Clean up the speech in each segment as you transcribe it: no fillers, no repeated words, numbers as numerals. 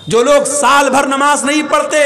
جو لوگ سال بھر نماز نہیں پڑھتے،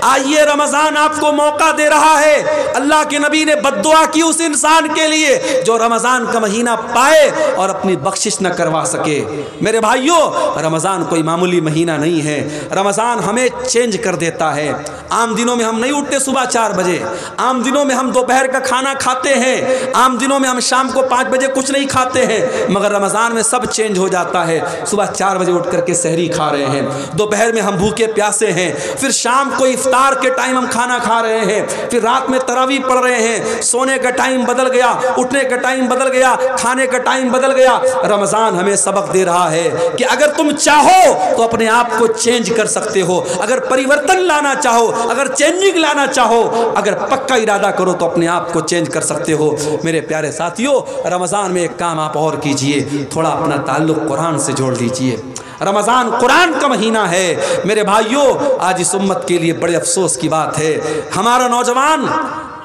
آئیے رمضان آپ کو موقع دے رہا ہے۔ اللہ کے نبی نے بد دعا کی اس انسان کے لیے جو رمضان کا مہینہ پائے اور اپنی بخشش نہ کروا سکے۔ میرے بھائیوں، رمضان کوئی معمولی مہینہ نہیں ہے، رمضان ہمیں چینج کر دیتا ہے۔ عام دنوں میں ہم نہیں اٹھتے صبح 4 بجے، عام دنوں میں ہم دوپہر کا کھانا کھاتے ہیں، عام دنوں میں ہم شام کو 5 بجے کچھ نہیں کھاتے ہیں، مگر رمضان میں سب چینج ہو جاتا ہے۔ صبح 4 بجے اٹھ کر کے سحری کھا رہے ہیں، دوپہر میں ہم بھوکے پیاسے ہیں، پھر شام کو افطار کے ٹائم ہم کھانا کھا رہے ہیں، پھر رات میں تراویح پڑھ رہے ہیں، سونے کا ٹائم بدل گیا، اٹھنے کا ٹائم بدل گیا، کھانے کا ٹائم بدل گیا۔ رمضان ہمیں سبق دے رہا ہے کہ اگر تم چاہو تو اپنے آپ کو چینج کر سکتے ہو، اگر پریورتن لانا چاہو، اگر چینجنگ لانا چاہو، اگر پکا ارادہ کرو تو اپنے آپ کو چینج کر سکتے ہو۔ میرے پیارے ساتھیوں، رمضان میں ایک کام آپ اور کیجئے، تھوڑا اپنا تعلق قرآن سے جوڑ لیجئے۔ رمضان قرآن کا مہینہ ہے۔ میرے بھائیوں، آج اس امت کے لیے بڑے افسوس کی بات ہے، ہمارا نوجوان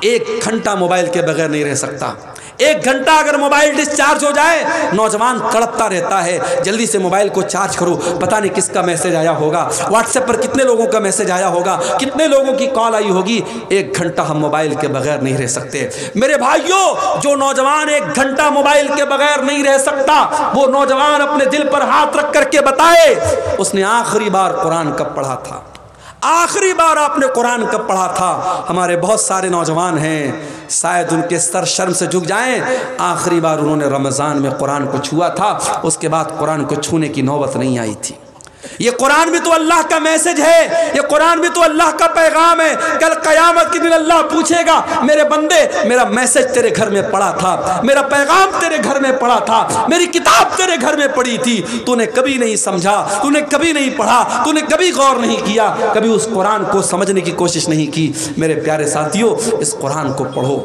1 گھنٹہ موبائل کے بغیر نہیں رہ سکتا۔ 1 گھنٹہ اگر موبائل ڈسچارج ہو جائے، نوجوان تڑپتا رہتا ہے، جلدی سے موبائل کو چارج کرو، پتہ نہیں کس کا میسج آیا ہوگا، واٹس ایپ پر کتنے لوگوں کا میسج آیا ہوگا، کتنے لوگوں کی کال آئی ہوگی۔ 1 گھنٹہ ہم موبائل کے بغیر نہیں رہ سکتے۔ میرے بھائیوں، جو نوجوان 1 گھنٹہ موبائل کے بغیر نہیں رہ سکتا، وہ نوجوان اپنے دل پر ہاتھ رکھ کر کے بتائے اس نے آخری بار قرآن کب پڑھا تھا، آخری بار آپ نے قرآن کب پڑھا تھا۔ ہمارے بہت سارے نوجوان ہیں، شاید ان کے سر شرم سے جھک جائیں، آخری بار انہوں نے رمضان میں قرآن کو چھوا تھا، اس کے بعد قرآن کو چھونے کی نوبت نہیں آئی تھی۔ یہ قرآن بھی تو اللہ کا میسج ہے، یہ قرآن بھی تو اللہ کا پیغام ہے۔ کل قیامت کے دن اللہ پوچھے گا، میرے بندے، میرا میسج تیرے گھر میں پڑا تھا، میرا پیغام تیرے گھر میں پڑا تھا، میری کتاب تیرے گھر میں پڑی تھی، تو نے کبھی نہیں سمجھا، تو نے کبھی نہیں پڑھا، تو نے کبھی غور نہیں کیا، کبھی اس قرآن کو سمجھنے کی کوشش نہیں کی۔ میرے پیارے ساتھیوں، اس قرآن کو پڑھو۔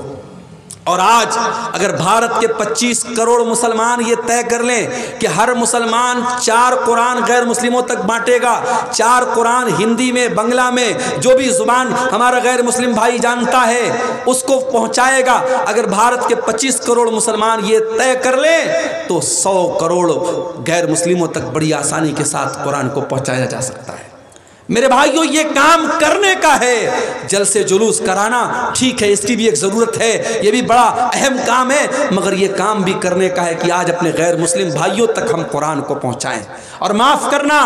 اور آج اگر بھارت کے 25 کروڑ مسلمان یہ طے کر لیں کہ ہر مسلمان 4 قرآن غیر مسلموں تک بانٹے گا، 4 قرآن ہندی میں، بنگلہ میں، جو بھی زبان ہمارا غیر مسلم بھائی جانتا ہے اس کو پہنچائے گا، اگر بھارت کے 25 کروڑ مسلمان یہ طے کر لیں تو 100 کروڑ غیر مسلموں تک بڑی آسانی کے ساتھ قرآن کو پہنچایا جا سکتا ہے۔ میرے بھائیوں، یہ کام کرنے کا ہے، جلسے جلوس کرانا ٹھیک ہے، اس کی بھی ایک ضرورت ہے، یہ بھی بڑا اہم کام ہے، مگر یہ کام بھی کرنے کا ہے کہ آج اپنے غیر مسلم بھائیوں تک ہم قرآن کو پہنچائیں۔ اور معاف کرنا،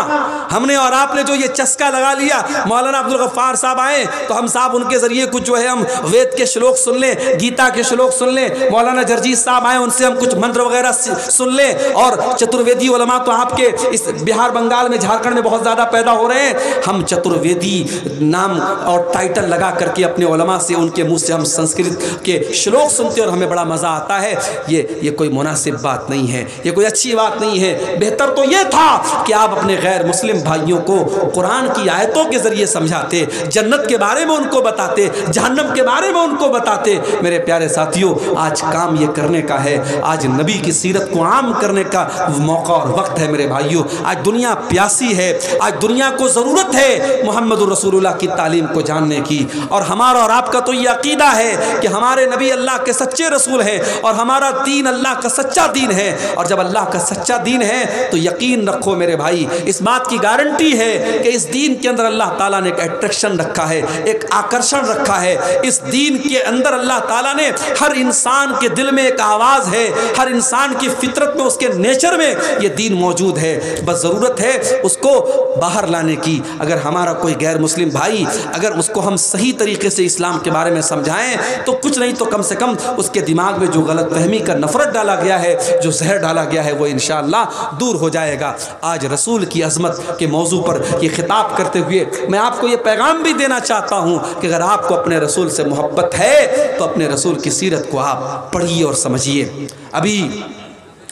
ہم نے اور آپ نے جو یہ چسکا لگا لیا، مولانا عبدالغفار صاحب آئے تو ہم صاحب ان کے ذریعے کچھ جو ہے ہم وید کے شلوک سن لیں، گیتا کے شلوک سن لیں، مولانا جرجیت صاحب آئے ان سے ہم کچھ منتر وغیرہ سن لیں، اور چترویدی علماء تو آپ کے اس بہار بنگال میں، جھارکھنڈ میں بہت زیادہ پیدا ہو رہے ہیں، ہم چترویدی نام اور ٹائٹل لگا کر کے اپنے علماء سے، ان کے منہ سے ہم سنسکرت کے شلوک سنتے اور ہمیں بڑا مزہ آتا ہے۔ یہ کوئی مناسب بات نہیں ہے، یہ کوئی اچھی بات نہیں ہے۔ بہتر تو یہ تھا کہ آپ اپنے غیر مسلم بھائیوں کو قرآن کی آیتوں کے ذریعے سمجھاتے، جنت کے بارے میں ان کو بتاتے، جہنم کے بارے میں ان کو بتاتے۔ میرے پیارے ساتھیوں، آج کام یہ کرنے کا ہے، آج نبی کی سیرت کو عام کرنے کا موقع اور وقت ہے۔ میرے بھائیوں، آج دنیا پیاسی ہے، آج دنیا کو ضرورت ہے محمد الرسول اللہ کی تعلیم کو جاننے کی، اور ہمارا اور آپ کا تو یہ عقیدہ ہے کہ ہمارے نبی اللہ کے سچے رسول ہیں، اور ہمارا دین اللہ کا سچا دین ہے، اور جب اللہ کا سچا دین ہے تو یقین رکھو میرے بھائی، اس بات کی گارنٹی ہے کہ اس دین کے اندر اللہ تعالیٰ نے ایک اٹریکشن رکھا ہے، ایک آکرشن رکھا ہے۔ اس دین کے اندر اللہ تعالیٰ نے ہر انسان کے دل میں ایک آواز ہے، ہر انسان کی فطرت میں، اس کے نیچر میں یہ دین موجود ہے، بس ضرورت ہے اس کو باہر لانے کی۔ اگر ہمارا کوئی غیر مسلم بھائی، اگر اس کو ہم صحیح طریقے سے اسلام کے بارے میں سمجھائیں تو کچھ نہیں تو کم سے کم اس کے دماغ میں جو غلط فہمی کا نفرت ڈالا گیا ہے، جو زہر ڈالا گیا ہے، وہ انشاءاللہ دور ہو جائے گا۔ آج رسول کی عظمت کے موضوع پر یہ خطاب کرتے ہوئے میں آپ کو یہ پیغام بھی دینا چاہتا ہوں کہ اگر آپ کو اپنے رسول سے محبت ہے تو اپنے رسول کی سیرت کو آپ پڑھیے اور سمجھیے۔ ابھی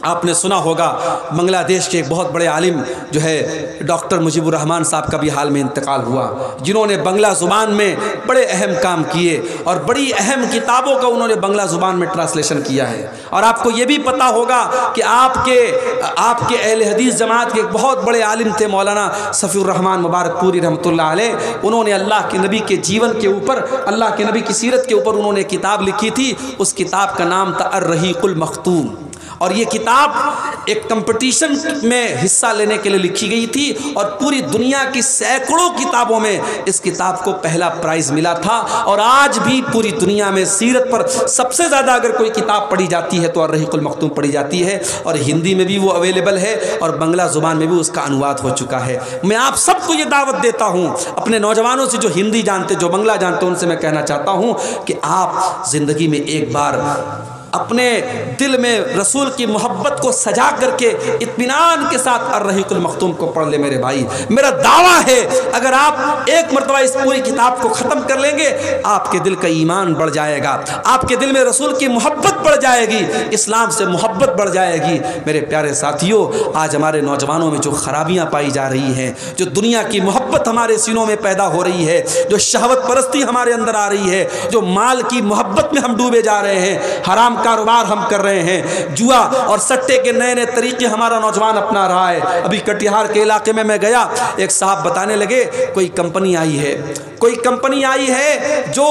آپ نے سنا ہوگا بنگلہ دیش کے ایک بہت بڑے عالم جو ہے ڈاکٹر مجیب الرحمان صاحب کا بھی حال میں انتقال ہوا، جنہوں نے بنگلہ زبان میں بڑے اہم کام کیے اور بڑی اہم کتابوں کا انہوں نے بنگلہ زبان میں ٹرانسلیشن کیا ہے۔ اور آپ کو یہ بھی پتا ہوگا کہ آپ کے اہل حدیث جماعت کے ایک بہت بڑے عالم تھے مولانا صفی الرحمان مبارک پوری رحمۃ اللہ علیہ، انہوں نے اللہ کے نبی کے جیون کے اوپر، اللہ کے نبی کی سیرت کے اوپر انہوں نے کتاب لکھی تھی، اس کتاب کا نام تھا الرحیق المختوم۔ اور یہ کتاب ایک کمپٹیشن میں حصہ لینے کے لیے لکھی گئی تھی اور پوری دنیا کی سینکڑوں کتابوں میں اس کتاب کو پہلا پرائز ملا تھا. اور آج بھی پوری دنیا میں سیرت پر سب سے زیادہ اگر کوئی کتاب پڑھی جاتی ہے تو الرحیق المختوم پڑھی جاتی ہے, اور ہندی میں بھی وہ اویلیبل ہے اور بنگلہ زبان میں بھی اس کا انواد ہو چکا ہے. میں آپ سب کو یہ دعوت دیتا ہوں, اپنے نوجوانوں سے جو ہندی جانتے جو بنگلہ جانتے ان سے میں کہنا چاہتا ہوں کہ آپ زندگی میں ایک بار اپنے دل میں رسول کی محبت کو سجا کر کے اطمینان کے ساتھ الرحیق المختوم کو پڑھ لے. میرے بھائی, میرا دعویٰ ہے اگر آپ ایک مرتبہ اس پوری کتاب کو ختم کر لیں گے آپ کے دل کا ایمان بڑھ جائے گا, آپ کے دل میں رسول کی محبت بڑھ جائے گی, اسلام سے محبت بڑھ جائے گی. میرے پیارے ساتھیوں, آج ہمارے نوجوانوں میں جو خرابیاں پائی جا رہی ہیں, جو دنیا کی محبت ہمارے سینوں میں پیدا ہو رہی ہے, جو شہوت پرستی ہمارے اندر آ رہی ہے, جو مال کی محبت میں ہم ڈوبے جا رہے ہیں, حرام کاروبار ہم کر رہے ہیں, جوا اور سٹے کے نئے نئے طریقے ہمارا نوجوان اپنا رہا ہے. ابھی کٹیہار کے علاقے میں گیا, ایک صاحب بتانے لگے کوئی کمپنی آئی ہے جو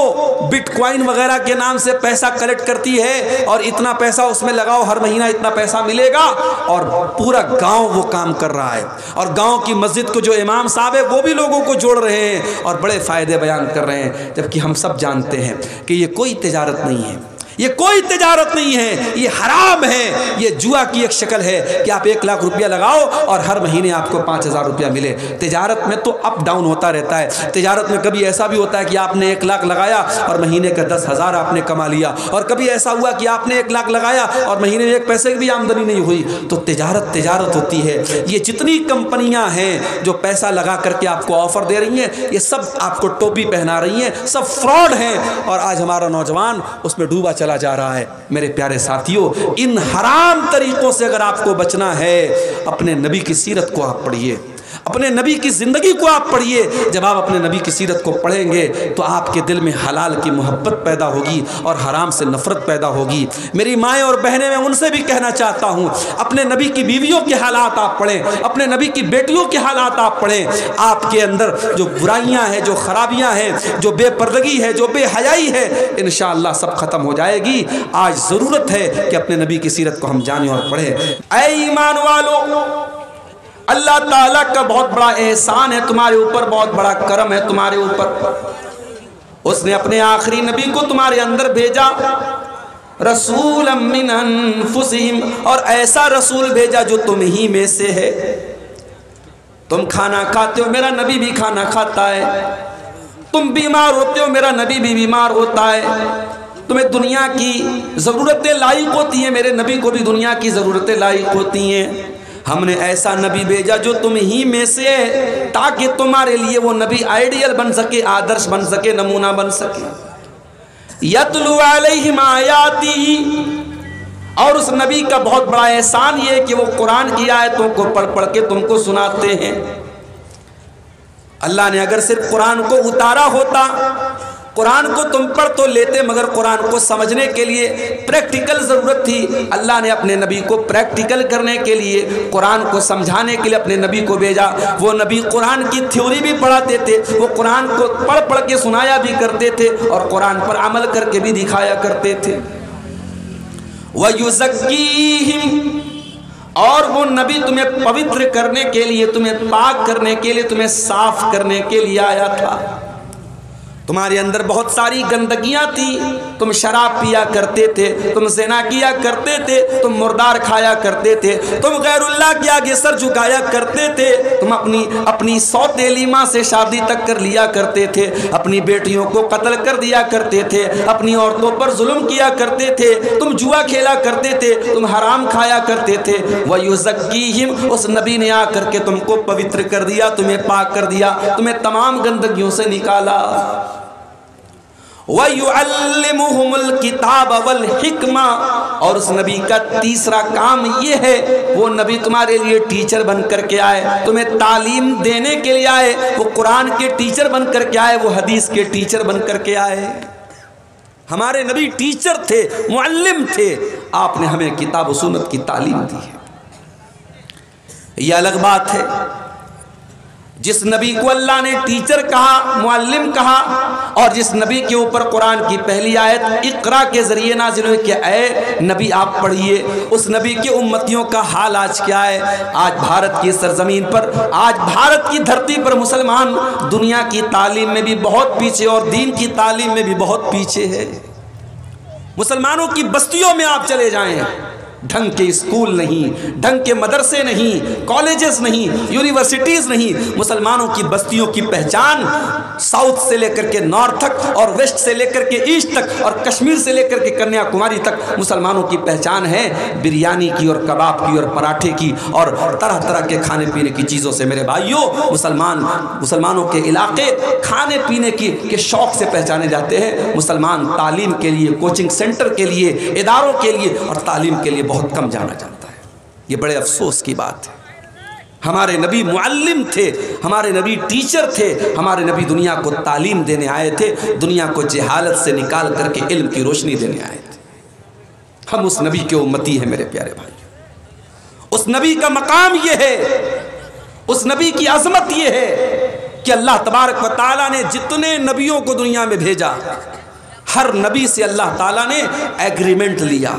بٹ کوائن وغیرہ کے نام سے پیسہ کلیکٹ کرتی ہے اور اتنا پیسہ اس میں لگاؤ, ہر مہینہ اتنا پیسہ ملے گا, اور پورا گاؤں وہ کام کر رہا ہے. اور گاؤں کی مسجد کو جو امام صاحب ہے وہ بھی لوگوں کو جوڑ رہے ہیں اور بڑے فائدے بیان کر رہے ہیں, جبکہ ہم سب جانتے ہیں کہ یہ کوئی تجارت نہیں ہے, یہ کوئی تجارت نہیں ہے, یہ حرام ہے, یہ جوا کی ایک شکل ہے کہ آپ 1 لاکھ روپیہ لگاؤ اور ہر مہینے آپ کو 5,000 روپیہ ملے. تجارت میں تو اپ ڈاؤن ہوتا رہتا ہے. تجارت میں کبھی ایسا بھی ہوتا ہے کہ آپ نے 1 لاکھ لگایا اور مہینے کا 10,000 آپ نے کما لیا, اور کبھی ایسا ہوا کہ آپ نے 1 لاکھ لگایا اور مہینے میں 1 پیسے کی بھی آمدنی نہیں ہوئی. تو تجارت ہوتی ہے. یہ جتنی کمپنیاں ہیں جو پیسہ لگا کر کے آپ کو آفر دے رہی ہیں, یہ سب آپ کو ٹوپی پہنا رہی ہیں, سب فراڈ ہیں, اور آج ہمارا نوجوان اس میں ڈوبا چلا جا رہا ہے. میرے پیارے ساتھیوں, ان حرام طریقوں سے اگر آپ کو بچنا ہے, اپنے نبی کی سیرت کو آپ پڑھیے, اپنے نبی کی زندگی کو آپ پڑھیے. جب آپ اپنے نبی کی سیرت کو پڑھیں گے تو آپ کے دل میں حلال کی محبت پیدا ہوگی اور حرام سے نفرت پیدا ہوگی. میری مائیں اور بہنیں, میں ان سے بھی کہنا چاہتا ہوں, اپنے نبی کی بیویوں کے حالات آپ پڑھیں, اپنے نبی کی بیٹیوں کے حالات آپ پڑھیں. آپ کے اندر جو برائیاں ہیں, جو خرابیاں ہیں, جو بے پردگی ہے, جو بے حیائی ہے, انشاءاللہ سب ختم ہو جائے گی. آج ضرورت ہے کہ اپنے نبی کی سیرت کو ہم جانیں اور پڑھیں. اے ایمان والو, اللہ تعالیٰ کا بہت بڑا احسان ہے تمہارے اوپر, بہت بڑا کرم ہے تمہارے اوپر. اس نے اپنے آخری نبی کو تمہارے اندر بھیجا, رسولا من انفسہم, اور ایسا رسول بھیجا جو تم ہی میں سے ہے. تم کھانا کھاتے ہو, میرا نبی بھی کھانا کھاتا ہے. تم بیمار ہوتے ہو, میرا نبی بھی بیمار ہوتا ہے. تمہیں دنیا کی ضرورتیں لاحق ہوتی ہیں, میرے نبی کو بھی دنیا کی ضرورتیں لاحق ہوتی ہیں. ہم نے ایسا نبی بھیجا جو تم ہی میں سے ہے, تاکہ تمہارے لیے وہ نبی آئیڈیل بن سکے, آدرش بن سکے, نمونہ بن سکے. یتلو علیہم آیاتی, اور اس نبی کا بہت بڑا احسان یہ ہے کہ وہ قرآن کی آیتوں کو پڑھ کے تم کو سناتے ہیں. اللہ نے اگر صرف قرآن کو اتارا ہوتا, قرآن کو تم پڑھ تو لیتے, مگر قرآن کو سمجھنے کے لیے پریکٹیکل ضرورت تھی. اللہ نے اپنے نبی کو پریکٹیکل کرنے کے لیے, قرآن کو سمجھانے کے لیے اپنے نبی کو بھیجا. وہ نبی قرآن کی تھیوری بھی پڑھاتے تھے, وہ قرآن کو پڑھ کے سنایا بھی کرتے تھے, اور قرآن پر عمل کر کے بھی دکھایا کرتے تھے. وَيُزَكِّيهِمْ, اور وہ نبی تمہیں پوتر کرنے کے لیے, تمہیں پاک کرنے کے لیے, تمہیں صاف کرنے کے لیے آیا تھا. تمہارے اندر بہت ساری گندگیاں تھی. تم شراب پیا کرتے تھے, تم زنا کیا کرتے تھے, تم مردار کھایا کرتے تھے, تم غیر اللہ کے آگے سر جھکایا کرتے تھے, تم اپنی سوتیلی ماں سے شادی تک کر لیا کرتے تھے, اپنی بیٹیوں کو قتل کر دیا کرتے تھے, اپنی عورتوں پر ظلم کیا کرتے تھے, تم جوا کھیلا کرتے تھے, تم حرام کھایا کرتے تھے. وَيُزَكِّيهِمْ, اس نبی نے آ کر کے تم کو پوتر کر دیا, تمہیں پاک کر دیا, تمہیں تمام گندگیوں سے نکالا. وَيُعَلِّمُهُمُ الْكِتَابَ وَالْحِكْمَةَ, اور اس نبی کا تیسرا کام یہ ہے, وہ نبی تمہارے لیے ٹیچر بن کر کے آئے, تمہیں تعلیم دینے کے لیے آئے. وہ قرآن کے ٹیچر بن کر کے آئے, وہ حدیث کے ٹیچر بن کر کے آئے. ہمارے نبی ٹیچر تھے, معلم تھے. آپ نے ہمیں کتاب و سنت کی تعلیم دی ہے. یہ الگ بات ہے. جس نبی کو اللہ نے ٹیچر کہا، معلم کہا، اور جس نبی کے اوپر قرآن کی پہلی آیت اقرا کے ذریعے نازل ہوئی کہ اے نبی آپ پڑھیے، اس نبی کے امتیوں کا حال آج کیا ہے؟ آج بھارت کی سرزمین پر، آج بھارت کی دھرتی پر مسلمان دنیا کی تعلیم میں بھی بہت پیچھے اور دین کی تعلیم میں بھی بہت پیچھے ہے۔ مسلمانوں کی بستیوں میں آپ چلے جائیں، ڈھنگ کے اسکول نہیں، ڈھنگ کے مدرسے نہیں، کالجز نہیں، یونیورسٹیز نہیں۔ مسلمانوں کی بستیوں کی پہچان ساؤتھ سے لے کر کے نارتھ تک، اور ویسٹ سے لے کر کے ایسٹ تک، اور کشمیر سے لے کر کے کنیا کماری تک مسلمانوں کی پہچان ہے بریانی کی اور کباب کی اور پراٹھے کی اور طرح طرح کے کھانے پینے کی چیزوں سے۔ میرے بھائیوں، مسلمانوں کے علاقے کھانے پینے کے شوق سے پہچانے جاتے ہیں۔ مسلمان تعلیم کے لیے، کوچنگ سینٹر کے لیے، اداروں کے لیے اور تعلیم کے لیے بہت کم جانا جاتا ہے۔ یہ بڑے افسوس کی بات ہے۔ ہمارے نبی معلم تھے، ہمارے نبی ٹیچر تھے، ہمارے نبی دنیا کو تعلیم دینے آئے تھے، دنیا کو جہالت سے نکال کر کے علم کی روشنی دینے آئے تھے۔ ہم اس نبی کے امتی ہیں میرے پیارے بھائی۔ اس نبی کا مقام یہ ہے، اس نبی کی عظمت یہ ہے کہ اللہ تبارک و تعالیٰ نے جتنے نبیوں کو دنیا میں بھیجا، ہر نبی سے اللہ تعالیٰ نے ایگریمنٹ لیا،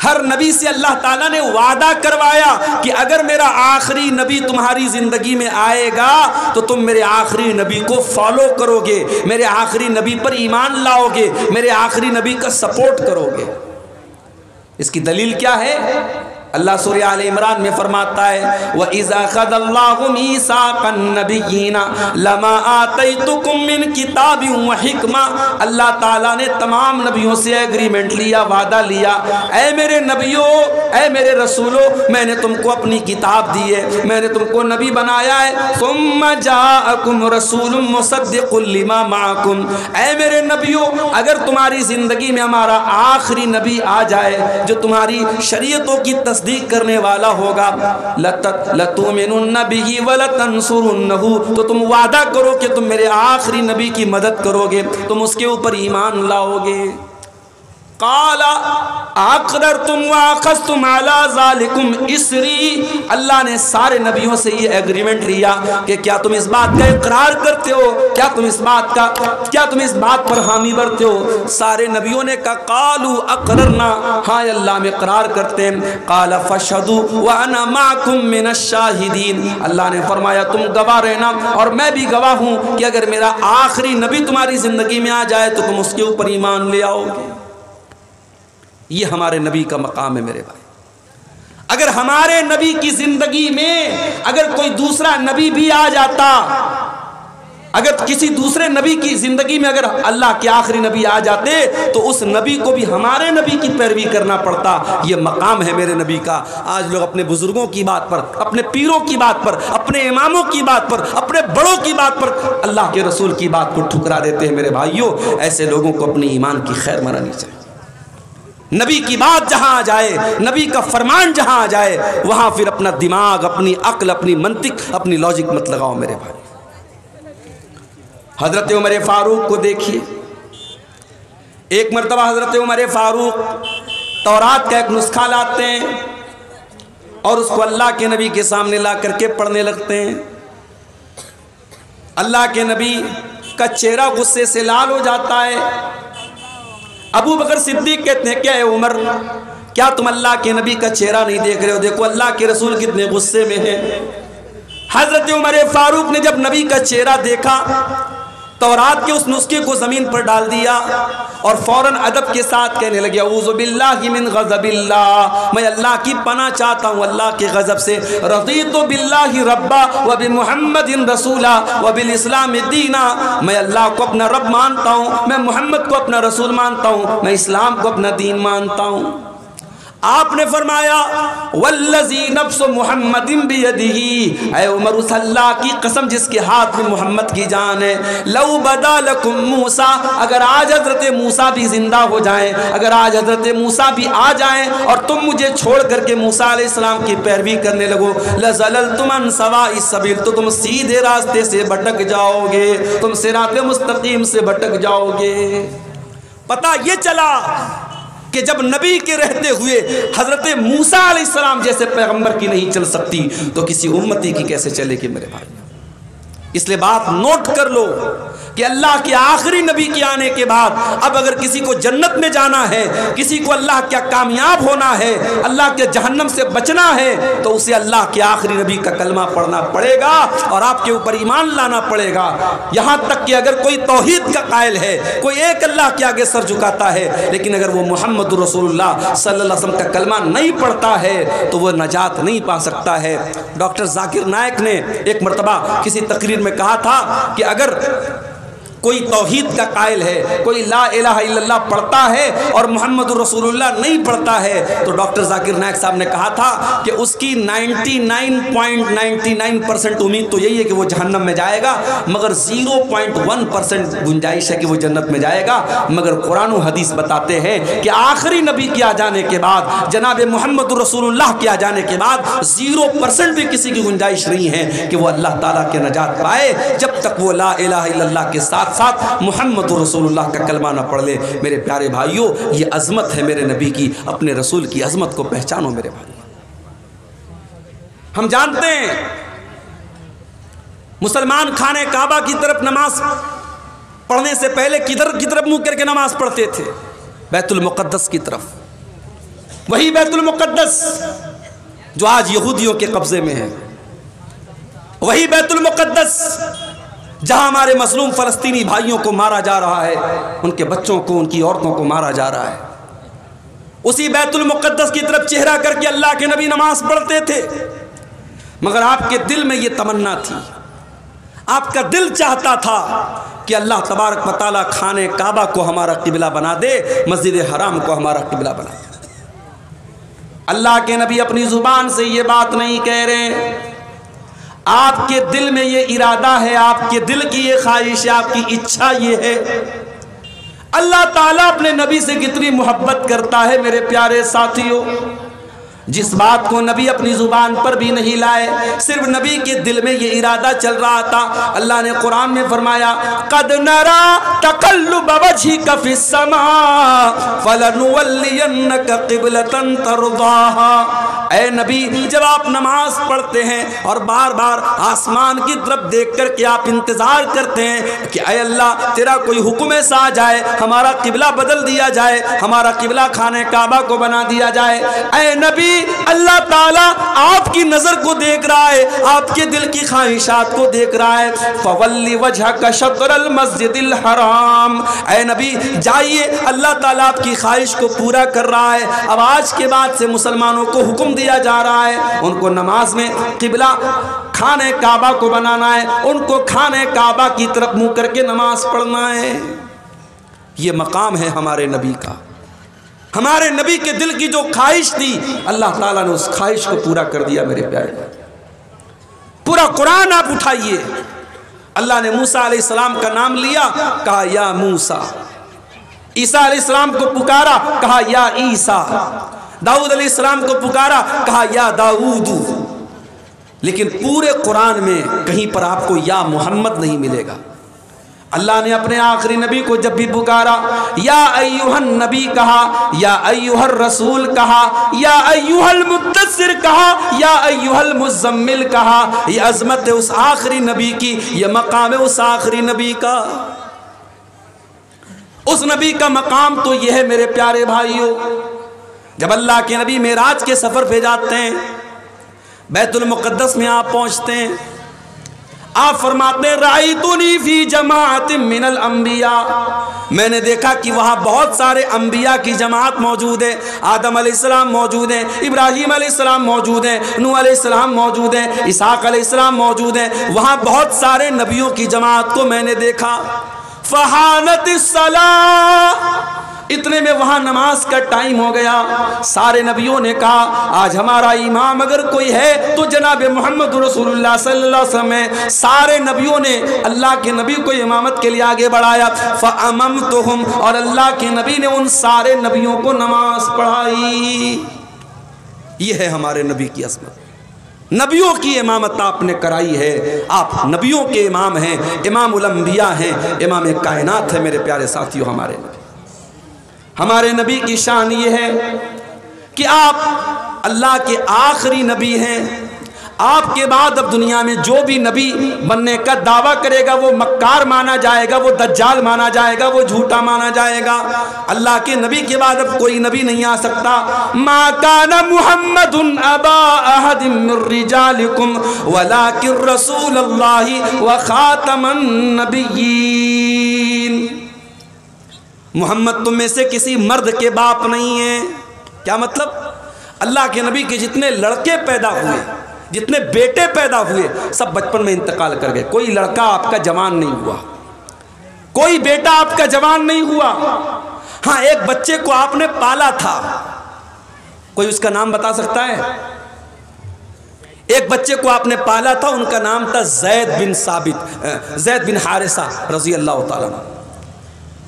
ہر نبی سے اللہ تعالیٰ نے وعدہ کروایا کہ اگر میرا آخری نبی تمہاری زندگی میں آئے گا تو تم میرے آخری نبی کو فالو کرو گے، میرے آخری نبی پر ایمان لاؤ گے، میرے آخری نبی کا سپورٹ کرو گے۔ اس کی دلیل کیا ہے؟ اللہ سورہ آل عمران میں فرماتا ہے وَإِذَا أَخَذَ اللَّهُ مِيثَاقَ النَّبِيِّينَ لَمَا آتَيْتُكُم مِّن كِتَابٍ وَحِكْمَةٍ۔ اللہ تعالیٰ نے تمام نبیوں سے ایگریمنٹ لیا، وعدہ لیا، اے میرے نبیوں، اے میرے رسولوں، میں نے تم کو اپنی کتاب دی ہے، میں نے تم کو نبی بنایا ہے۔ ثُمَّ جَاءَكُمْ رَسُولٌ مُصَدِّقٌ لِّمَا مَعَكُمْ۔ اے میرے نبیوں، اگر تمہاری زندگی میں ہمارا آخری نبی آ جائے جو تمہاری شریعتوں کی تصدیق کرنے والا ہوگا، لَتُؤْمِنُنَّ بِهِ وَلَتَنْصُرُنَّهُ، تو تم وعدہ کرو کہ تم میرے آخری نبی کی مدد کرو گے، تم اس کے اوپر ایمان لاؤ گے۔ قَالَ أَقْرَرْتُمْ وَأَخَذْتُمْ عَلَى ذَلِكُمْ إِصْرِي۔ اللہ نے سارے نبیوں سے یہ ایگریمنٹ لیا کہ کیا تم اس بات کا اقرار کرتے ہو، کیا تم اس بات پر حامی بھرتے ہو؟ سارے نبیوں نے کہا قَالُوا أَقْرَرْنَا، ہاں اللہ ہم اقرار کرتے ہیں۔ قَالَ فَاشْهَدُوا وَأَنَا مَعَكُمْ مِنَ الشَّاهِدِينَ، اللہ نے فرمایا تم گواہ رہنا اور میں بھی گواہ ہوں کہ اگر میرا آخری نبی تمہاری زندگی میں آ جائے تو تم اس کے اوپر ایمان لے آؤ گے۔ یہ ہمارے نبی کا مقام ہے میرے بھائی۔ اگر ہمارے نبی کی زندگی میں اگر کوئی دوسرا نبی بھی آ جاتا، اگر کسی دوسرے نبی کی زندگی میں اگر اللہ کے آخری نبی آ جاتے تو اس نبی کو بھی ہمارے نبی کی پیروی کرنا پڑتا۔ یہ مقام ہے میرے نبی کا۔ آج لوگ اپنے بزرگوں کی بات پر، اپنے پیروں کی بات پر، اپنے اماموں کی بات پر، اپنے بڑوں کی بات پر اللہ کے رسول کی بات کو ٹھکرا دیتے ہیں۔ میرے بھائیوں، ایسے لوگوں کو اپنے ایمان کی خیر منانی چاہیے۔ نبی کی بات جہاں آ جائے، نبی کا فرمان جہاں آ جائے، وہاں پھر اپنا دماغ، اپنی عقل، اپنی منطق، اپنی لاجک مت لگاؤ میرے بھائی۔ حضرت عمر فاروق کو دیکھیے، ایک مرتبہ حضرت عمر فاروق تورات کا ایک نسخہ لاتے ہیں اور اس کو اللہ کے نبی کے سامنے لا کر کے پڑھنے لگتے ہیں۔ اللہ کے نبی کا چہرہ غصے سے لال ہو جاتا ہے۔ ابو بکر صدیق کہتے ہیں کیا ہے عمر، کیا تم اللہ کے نبی کا چہرہ نہیں دیکھ رہے ہو؟ دیکھو اللہ کے رسول کتنے غصے میں ہیں۔ حضرت عمر فاروق نے جب نبی کا چہرہ دیکھا، تورات کے اس نسخے کو زمین پر ڈال دیا اور فوراً ادب کے ساتھ کہنے لگے اعوذ باللہ من غضب اللہ، میں اللہ کی پناہ چاہتا ہوں اللہ کے غضب سے۔ رضیت باللہ ربا وبمحمد رسولا وبالاسلام دینا، میں اللہ کو اپنا رب مانتا ہوں، میں محمد کو اپنا رسول مانتا ہوں، میں اسلام کو اپنا دین مانتا ہوں۔ آپ نے فرمایا والذی نفس محمد بیدہ، اے عمر اس اللہ کی قسم جس کے ہاتھ میں محمد کی جان ہے، لو بدا لکم موسیٰ، اگر آج حضرت موسیٰ بھی زندہ ہو جائیں، اگر آج حضرت موسیٰ بھی آ جائیں اور تم مجھے چھوڑ کر کے موسیٰ علیہ السلام کی پیروی کرنے لگو، لزللتم عن سواء السبیل، تو تم سیدھے راستے سے بھٹک جاؤ گے، تم صراط مستقیم سے بھٹک جاؤ گے۔ پتہ یہ چلا کہ جب نبی کے رہتے ہوئے حضرت موسیٰ علیہ السلام جیسے پیغمبر کی نہیں چل سکتی تو کسی امتی کی کیسے چلے گی میرے بھائی۔ اس لیے بات نوٹ کر لو کہ اللہ کے آخری نبی کے آنے کے بعد اب اگر کسی کو جنت میں جانا ہے، کسی کو اللہ کیا کامیاب ہونا ہے، اللہ کے جہنم سے بچنا ہے، تو اسے اللہ کے آخری نبی کا کلمہ پڑھنا پڑے گا اور آپ کے اوپر ایمان لانا پڑے گا۔ یہاں تک کہ اگر کوئی توحید کا قائل ہے، کوئی ایک اللہ کے آگے سر جھکاتا ہے، لیکن اگر وہ محمد رسول اللہ صلی اللہ علیہ وسلم کا کلمہ نہیں پڑھتا ہے تو وہ نجات نہیں پا سکتا ہے۔ ڈاکٹر ذاکر نائک نے ایک مرتبہ کسی تقریر میں کہا تھا کہ اگر کوئی توحید کا قائل ہے، کوئی لا الہ الا اللہ پڑھتا ہے اور محمد رسول اللہ نہیں پڑھتا ہے، تو ڈاکٹر ذاکر نائک صاحب نے کہا تھا کہ اس کی 99.99% امید تو یہی ہے کہ وہ جہنم میں جائے گا، مگر 0.1% گنجائش ہے کہ وہ جنت میں جائے گا۔ مگر قرآن و حدیث بتاتے ہیں کہ آخری نبی کے آ جانے کے بعد، جناب محمد رسول اللہ کے آ جانے کے بعد 0% بھی کسی کی گنجائش نہیں ہے کہ وہ اللہ تعالیٰ کے نجات پائے، جب تک وہ لا الہ الا اللہ کے ساتھ محمد رسول اللہ کا کلمہ نہ پڑھ لے۔ میرے پیارے بھائیوں، یہ عظمت ہے میرے نبی کی، اپنے رسول کی عظمت کو پہچانو میرے بھائی۔ ہم جانتے ہیں مسلمان خانے کعبہ کی طرف نماز پڑھنے سے پہلے کدھر کی طرف منہ کر کے نماز پڑھتے تھے؟ بیت المقدس کی طرف۔ وہی بیت المقدس جو آج یہودیوں کے قبضے میں ہے، وہی بیت المقدس جہاں ہمارے مظلوم فلسطینی بھائیوں کو مارا جا رہا ہے، ان کے بچوں کو، ان کی عورتوں کو مارا جا رہا ہے، اسی بیت المقدس کی طرف چہرہ کر کے اللہ کے نبی نماز پڑھتے تھے۔ مگر آپ کے دل میں یہ تمنا تھی، آپ کا دل چاہتا تھا کہ اللہ تبارک و تعالیٰ خانے کعبہ کو ہمارا قبلہ بنا دے، مسجد حرام کو ہمارا قبلہ بنا دے۔ اللہ کے نبی اپنی زبان سے یہ بات نہیں کہہ رہے، آپ کے دل میں یہ ارادہ ہے، آپ کے دل کی یہ خواہش ہے، آپ کی اچھا یہ ہے۔ اللہ تعالیٰ اپنے نبی سے کتنی محبت کرتا ہے میرے پیارے ساتھیوں، جس بات کو نبی اپنی زبان پر بھی نہیں لائے، صرف نبی کے دل میں یہ ارادہ چل رہا تھا۔ اللہ نے قرآن میں فرمایا قَدْ نَرَا تَقَلُّبَ وَجْهِكَ فِي السَّمَاءِ فَلَنُوَلِّيَنَّكَ قِبْلَةً تَرْضَاهَا۔ اے نبی، جب آپ نماز پڑھتے ہیں اور بار بار آسمان کی طرف دیکھ کر کے آپ انتظار کرتے ہیں کہ اے اللہ تیرا کوئی حکم ایسا آ جائے، ہمارا قبلہ بدل دیا جائے، ہمارا قبلہ خانے کعبہ کو بنا دیا جائے، اے نبی اللہ تعالیٰ آپ کی نظر کو دیکھ رہا ہے، آپ کے دل کی خواہشات کو دیکھ رہا ہے۔ فَوَلِّ وَجْهَكَ شَطْرَ الْمَسْجِدِ الْحَرَامِ۔ اے نبی جائیے، اللہ تعالیٰ آپ کی خواہش کو پورا کر رہا ہے۔ اب آج کے بعد سے مسلمانوں کو حکم دیا جا رہا ہے، ان کو نماز میں قبلہ خانے کعبہ کو بنانا ہے، ان کو خانے کعبہ کی طرف منہ کر کے نماز پڑھنا ہے۔ یہ مقام ہے ہمارے نبی کا، ہمارے نبی کے دل کی جو خواہش تھی اللہ تعالیٰ نے اس خواہش کو پورا کر دیا میرے پیارے۔ پورا قرآن آپ اٹھائیے، اللہ نے موسیٰ علیہ السلام کا نام لیا، کہا یا موسیٰ۔ عیسیٰ علیہ السلام کو پکارا، کہا یا عیسیٰ۔ داؤد علیہ السلام کو پکارا، کہا یا داؤد۔ لیکن پورے قرآن میں کہیں پر آپ کو یا محمد نہیں ملے گا۔ اللہ نے اپنے آخری نبی کو جب بھی پکارا، یا ایوہ النبی کہا، یا ایوہ الرسول کہا، یا ایوہ المدثر کہا، یا ایوہ المزمل کہا۔ یہ عظمت ہے اس آخری نبی کی، یہ مقام ہے اس آخری نبی کا۔ اس نبی کا مقام تو یہ ہے میرے پیارے بھائیوں، جب اللہ کے نبی معراج کے سفر پہ جاتے ہیں، بیت المقدس میں آپ پہنچتے ہیں، آپ فرماتے ہیں رأیتنی فی جماعت من الانبیاء، میں نے دیکھا کہ وہاں بہت سارے انبیاء کی جماعت موجود ہے، آدم علیہ السلام موجود ہیں، ابراہیم علیہ السلام موجود ہیں، نوح علیہ السلام موجود ہیں، اسحاق علیہ السلام موجود ہیں، وہاں بہت سارے نبیوں کی جماعت کو میں نے دیکھا۔ فحانت الصلاۃ، اتنے میں وہاں نماز کا ٹائم ہو گیا۔ سارے نبیوں نے کہا آج ہمارا امام اگر کوئی ہے تو جناب محمد رسول اللہ صلی اللہ علیہ وسلم ہے۔ سارے نبیوں نے اللہ کے نبی کو امامت کے لیے آگے بڑھایا، فَأَمَمْتُهُمْ، اور اللہ کے نبی نے ان سارے نبیوں کو نماز پڑھائی۔ یہ ہے ہمارے نبی کی عظمت، نبیوں کی امامت آپ نے کرائی ہے، آپ نبیوں کے امام ہیں، امام الانبیاء ہیں، امام کائنات ہے میرے پیارے ساتھیوں۔ ہمارے نبی کی شان یہ ہے کہ آپ اللہ کے آخری نبی ہیں، آپ کے بعد اب دنیا میں جو بھی نبی بننے کا دعویٰ کرے گا وہ مکار مانا جائے گا، وہ دجال مانا جائے گا، وہ جھوٹا مانا جائے گا۔ اللہ کے نبی کے بعد اب کوئی نبی نہیں آ سکتا۔ ما کان محمد ابا احد من رجالکم ولکن رسول اللہ وخاتم النبیین۔ محمد تم میں سے کسی مرد کے باپ نہیں ہے۔ کیا مطلب؟ اللہ کے نبی کے جتنے لڑکے پیدا ہوئے، جتنے بیٹے پیدا ہوئے، سب بچپن میں انتقال کر گئے۔ کوئی لڑکا آپ کا جوان نہیں ہوا، کوئی بیٹا آپ کا جوان نہیں ہوا۔ ہاں ایک بچے کو آپ نے پالا تھا، کوئی اس کا نام بتا سکتا ہے؟ ایک بچے کو آپ نے پالا تھا، ان کا نام تھا زید بن حارثہ رضی اللہ تعالیٰ عنہ۔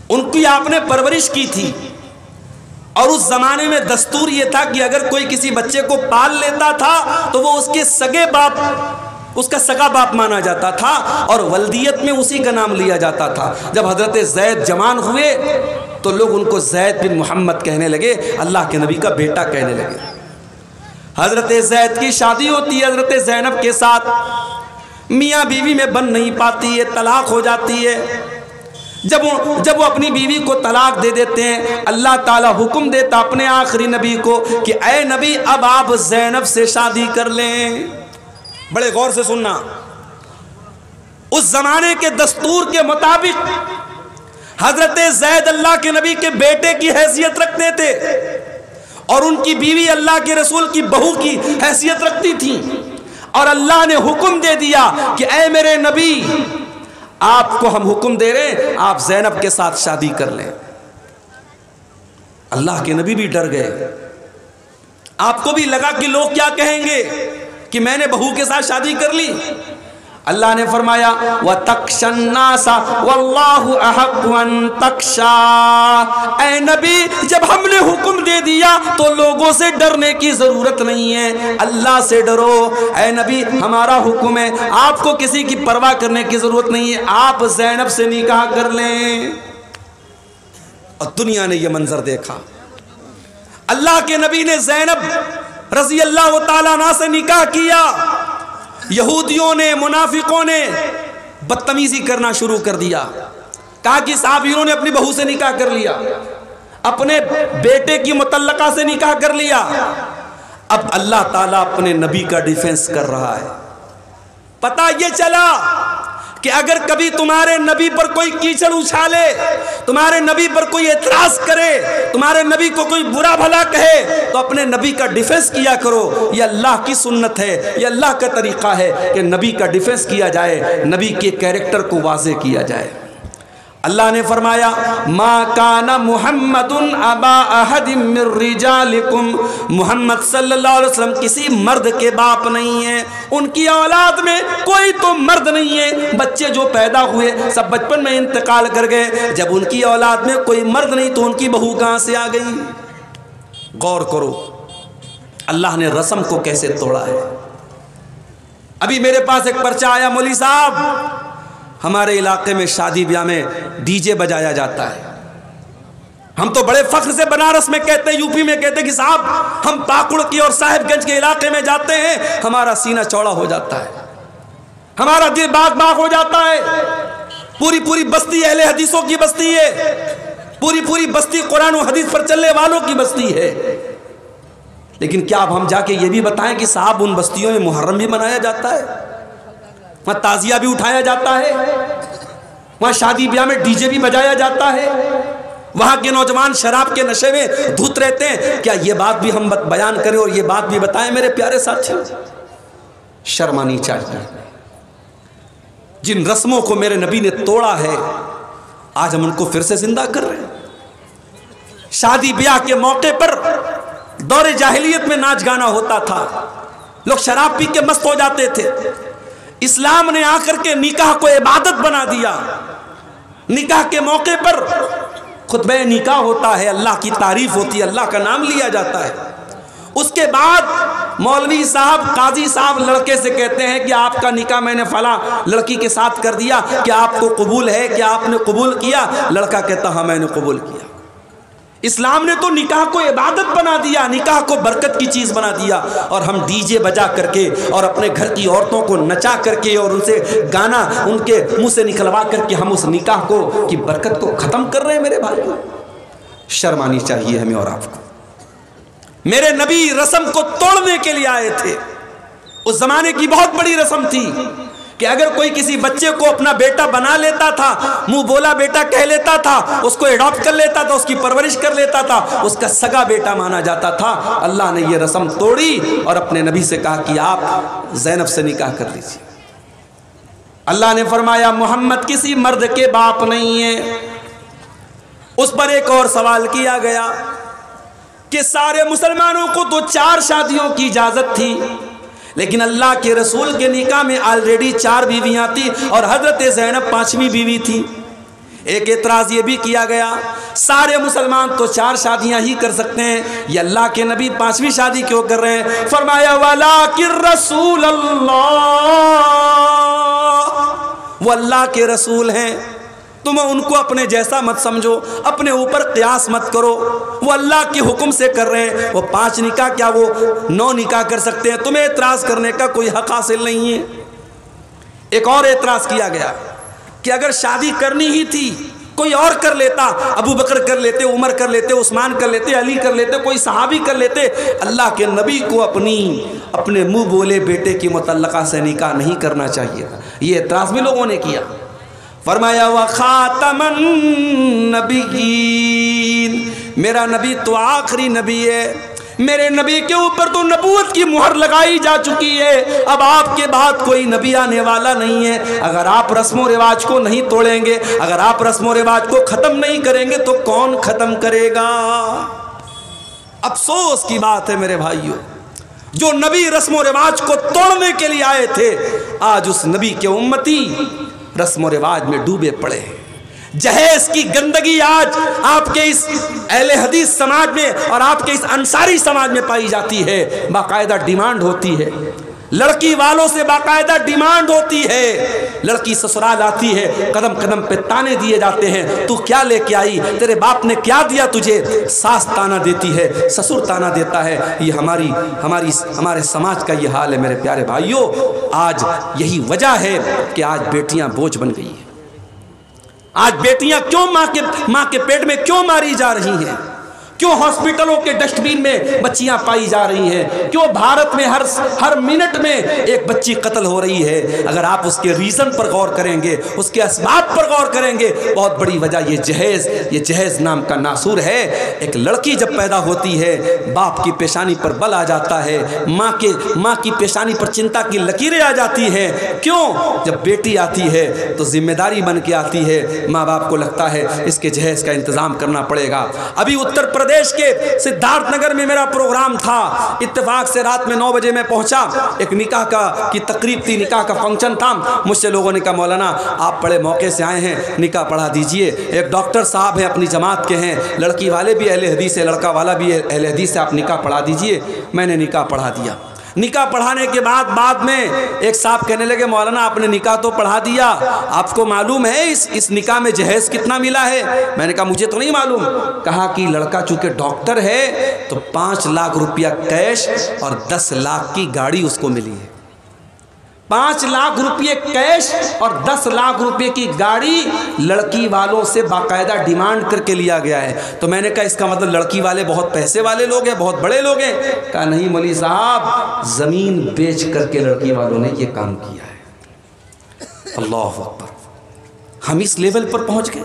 ان کی آپ نے پرورش کی تھی، اور اس زمانے میں دستور یہ تھا کہ اگر کوئی کسی بچے کو پال لیتا تھا تو وہ اس کے سگے باپ، اس کا سگا باپ مانا جاتا تھا، اور ولدیت میں اسی کا نام لیا جاتا تھا۔ جب حضرت زید جوان ہوئے تو لوگ ان کو زید بن محمد کہنے لگے، اللہ کے نبی کا بیٹا کہنے لگے۔ حضرت زید کی شادی ہوتی ہے حضرت زینب کے ساتھ، میاں بیوی میں بن نہیں پاتی ہے، طلاق ہو جاتی ہے۔ جب وہ اپنی بیوی کو طلاق دے دیتے ہیں، اللہ تعالیٰ حکم دیتا اپنے آخری نبی کو کہ اے نبی اب آپ زینب سے شادی کر لیں۔ بڑے غور سے سننا، اس زمانے کے دستور کے مطابق حضرت زید اللہ کے نبی کے بیٹے کی حیثیت رکھتے تھے، اور ان کی بیوی اللہ کے رسول کی بہو کی حیثیت رکھتی تھی، اور اللہ نے حکم دے دیا کہ اے میرے نبی آپ کو ہم حکم دے رہے ہیں آپ زینب کے ساتھ شادی کر لیں۔ اللہ کے نبی بھی ڈر گئے، آپ کو بھی لگا کہ لوگ کیا کہیں گے کہ میں نے بہو کے ساتھ شادی کر لی۔ اللہ نے فرمایا وَتَخْشَى النَّاسَ وَاللَّهُ أَحَقُّ أَن تَخْشَىٰ۔ اے نبی جب ہم نے حکم دے دیا تو لوگوں سے ڈرنے کی ضرورت نہیں ہے، اللہ سے ڈرو۔ اے نبی ہمارا حکم ہے، آپ کو کسی کی پرواہ کرنے کی ضرورت نہیں ہے، آپ زینب سے نکاح کر لیں۔ اور دنیا نے یہ منظر دیکھا، اللہ کے نبی نے زینب رضی اللہ تعالیٰ عنہ سے نکاح کیا، یہودیوں نے، منافقوں نے بدتمیزی کرنا شروع کر دیا، کہا کہ صحابیوں نے اپنی بہو سے نکاح کر لیا، اپنے بیٹے کی مطلقہ سے نکاح کر لیا۔ اب اللہ تعالیٰ اپنے نبی کا ڈیفنس کر رہا ہے۔ پتہ یہ چلا کہ اگر کبھی تمہارے نبی پر کوئی کیچڑ اچھالے، تمہارے نبی پر کوئی اعتراض کرے، تمہارے نبی کو کوئی برا بھلا کہے، تو اپنے نبی کا ڈیفنس کیا کرو۔ یہ اللہ کی سنت ہے، یہ اللہ کا طریقہ ہے کہ نبی کا ڈیفنس کیا جائے، نبی کے کیریکٹر کو واضح کیا جائے۔ اللہ نے فرمایا ما کان محمد ابا احد من رجالکم، محمد صلی اللہ علیہ وسلم کسی مرد کے باپ نہیں ہیں، ان کی اولاد میں کوئی تو مرد نہیں ہے۔ بچے جو پیدا ہوئے سب بچپن میں انتقال کر گئے، جب ان کی اولاد میں کوئی مرد نہیں تو ان کی بہو کہاں سے آ گئی؟ غور کرو اللہ نے رسم کو کیسے توڑا ہے۔ ابھی میرے پاس ایک پرچہ آیا، مولوی صاحب ہمارے علاقے میں شادی بیاہ میں ڈی جے بجایا جاتا ہے۔ ہم تو بڑے فخر سے بنارس میں کہتے ہیں، یو پی میں کہتے ہیں کہ صاحب ہم پاکڑ کی اور صاحب گنج کے علاقے میں جاتے ہیں، ہمارا سینہ چوڑا ہو جاتا ہے، ہمارا دل باغ باغ ہو جاتا ہے۔ پوری پوری بستی اہل حدیثوں کی بستی ہے، پوری پوری بستی قرآن و حدیث پر چلنے والوں کی بستی ہے۔ لیکن کیا اب ہم جا کے یہ بھی بتائیں کہ صاحب ان بستیوں میں محرم بھی منایا جاتا ہے، وہاں تعزیہ بھی اٹھایا جاتا ہے، وہاں شادی بیاہ میں ڈی جے بھی بجایا جاتا ہے، وہاں کے نوجوان شراب کے نشے میں دھت رہتے ہیں؟ کیا یہ بات بھی ہم بیان کریں اور یہ بات بھی بتائیں میرے پیارے ساتھیوں؟ شرم آنی چاہیے۔ جن رسموں کو میرے نبی نے توڑا ہے آج ہم ان کو پھر سے زندہ کر رہے ہیں۔ شادی بیاہ کے موقع پر دور جاہلیت میں ناچ گانا ہوتا تھا، لوگ شراب پی کے مست ہو جاتے تھے۔ اسلام نے آ کر کے نکاح کو عبادت بنا دیا۔ نکاح کے موقع پر خطبہ نکاح ہوتا ہے، اللہ کی تعریف ہوتی ہے، اللہ کا نام لیا جاتا ہے۔ اس کے بعد مولوی صاحب، قاضی صاحب لڑکے سے کہتے ہیں کہ آپ کا نکاح میں نے فلاں لڑکی کے ساتھ کر دیا، کیا آپ کو قبول ہے؟ کیا آپ نے قبول کیا؟ لڑکا کہتا ہاں میں نے قبول کیا۔ اسلام نے تو نکاح کو عبادت بنا دیا، نکاح کو برکت کی چیز بنا دیا، اور ہم ڈی جے بجا کر کے اور اپنے گھر کی عورتوں کو نچا کر کے اور ان سے گانا ان کے منہ سے نکلوا کر کے ہم اس نکاح کو کی برکت کو ختم کر رہے ہیں۔ میرے بھائی، شرم آنی چاہیے ہمیں اور آپ کو۔ میرے نبی رسم کو توڑنے کے لیے آئے تھے۔ اس زمانے کی بہت بڑی رسم تھی کہ اگر کوئی کسی بچے کو اپنا بیٹا بنا لیتا تھا، منہ بولا بیٹا کہہ لیتا تھا، اس کو اڈاپٹ کر لیتا تھا، اس کی پرورش کر لیتا تھا، اس کا سگا بیٹا مانا جاتا تھا۔ اللہ نے یہ رسم توڑی اور اپنے نبی سے کہا کہ آپ زینب سے نکاح کر لیجیے۔ اللہ نے فرمایا محمد کسی مرد کے باپ نہیں ہے۔ اس پر ایک اور سوال کیا گیا کہ سارے مسلمانوں کو تو 4 شادیوں کی اجازت تھی، لیکن اللہ کے رسول کے نکاح میں آلریڈی 4 بیویاں تھی اور حضرت زینب 5ویں بیوی تھی۔ ایک اعتراض یہ بھی کیا گیا سارے مسلمان تو 4 شادیاں ہی کر سکتے ہیں، یہ اللہ کے نبی 5ویں شادی کیوں کر رہے ہیں؟ فرمایا وَلَٰكِن رَّسُولَ اللَّهِ، وہ اللہ کے رسول ہیں، تم ان کو اپنے جیسا مت سمجھو، اپنے اوپر قیاس مت کرو، وہ اللہ کے حکم سے کر رہے ہیں۔ وہ 5 نکاح کیا وہ 9 نکاح کر سکتے ہیں؟ تمہیں اعتراض کرنے کا کوئی حق حاصل نہیں ہے۔ ایک اور اعتراض کیا گیا کہ اگر شادی کرنی ہی تھی کوئی اور کر لیتا، ابو بکر کر لیتے، عمر کر لیتے، عثمان کر لیتے، علی کر لیتے، کوئی صحابی کر لیتے، اللہ کے نبی کو اپنے منہ بولے بیٹے کی متعلقہ سے نکاح نہیں کرنا چاہیے تھا۔ یہ اعتراض بھی لوگوں نے کیا۔ فرمایا وَخَاتَمَ النَّبِيِّينَ، میرا نبی تو آخری نبی ہے، میرے نبی کے اوپر تو نبوت کی مہر لگائی جا چکی ہے، اب آپ کے بعد کوئی نبی آنے والا نہیں ہے۔ اگر آپ رسم و رواج کو نہیں توڑیں گے، اگر آپ رسم و رواج کو ختم نہیں کریں گے تو کون ختم کرے گا؟ افسوس کی بات ہے میرے بھائیوں، جو نبی رسم و رواج کو توڑنے کے لیے آئے تھے، آج اس نبی کے امتی رسم و رواج میں ڈوبے پڑے ہیں۔ جہیز کی گندگی آج آپ کے اس اہل حدیث سماج میں اور آپ کے اس انصاری سماج میں پائی جاتی ہے۔ باقاعدہ ڈیمانڈ ہوتی ہے، لڑکی والوں سے باقاعدہ ڈیمانڈ ہوتی ہے۔ لڑکی سسرال آتی ہے، قدم قدم پہ تانے دیے جاتے ہیں، تو کیا لے کے آئی، تیرے باپ نے کیا دیا تجھے؟ ساس تانا دیتی ہے، سسر تانا دیتا ہے۔ یہ ہمارے سماج کا یہ حال ہے میرے پیارے بھائیوں۔ آج یہی وجہ ہے کہ آج بیٹیاں بوجھ بن گئی ہیں۔ آج بیٹیاں کیوں ماں کے پیٹ میں کیوں ماری جا رہی ہیں؟ کیوں ہاسپٹلوں کے ڈسٹ بین میں بچیاں پائی جا رہی ہیں؟ کیوں بھارت میں ہر منٹ میں ایک بچی قتل ہو رہی ہے؟ اگر آپ اس کے ریزن پر غور کریں گے، اس کے اسباب پر غور کریں گے، بہت بڑی وجہ یہ جہیز نام کا ناسور ہے۔ ایک لڑکی جب پیدا ہوتی ہے، باپ کی پیشانی پر بل آ جاتا ہے، ماں کی پیشانی پر چنتا کی لکیریں آ جاتی ہیں۔ کیوں؟ جب بیٹی آتی ہے تو ذمہ داری بن کے آتی ہے، ماں باپ کو لگتا ہے اس کے جہیز کا انتظام کرنا پڑے گا۔ ابھی اتر پردیش کے سدھارتھ نگر میں میرا پروگرام تھا، اتفاق سے رات میں 9 بجے میں پہنچا، ایک نکاح کی تقریب تھی، نکاح کا فنکشن تھا۔ مجھ سے لوگوں نے کہا مولانا آپ بڑے موقع سے آئے ہیں، نکاح پڑھا دیجئے۔ ایک ڈاکٹر صاحب ہیں، اپنی جماعت کے ہیں، لڑکی والے بھی اہل حدیث ہے، لڑکا والا بھی اہل حدیث ہے، آپ نکاح پڑھا دیجئے۔ میں نے نکاح پڑھا دیا۔ نکاح پڑھانے کے بعد میں ایک صاحب کہنے لگے مولانا آپ نے نکاح تو پڑھا دیا، آپ کو معلوم ہے اس نکاح میں جہیز کتنا ملا ہے؟ میں نے کہا مجھے تو نہیں معلوم۔ کہا کہ لڑکا چونکہ ڈاکٹر ہے تو 5 لاکھ روپیہ کیش اور 10 لاکھ کی گاڑی اس کو ملی ہے۔ 5 لاکھ روپے کیش اور 10 لاکھ روپے کی گاڑی لڑکی والوں سے باقاعدہ ڈیمانڈ کر کے لیا گیا ہے۔ تو میں نے کہا اس کا مطلب لڑکی والے بہت پیسے والے لوگ ہیں، بہت بڑے لوگ ہیں؟ کہا نہیں مولوی صاحب، زمین بیچ کر کے لڑکی والوں نے یہ کام کیا ہے۔ اللہ اکبر، ہم اس لیول پر پہنچ گئے۔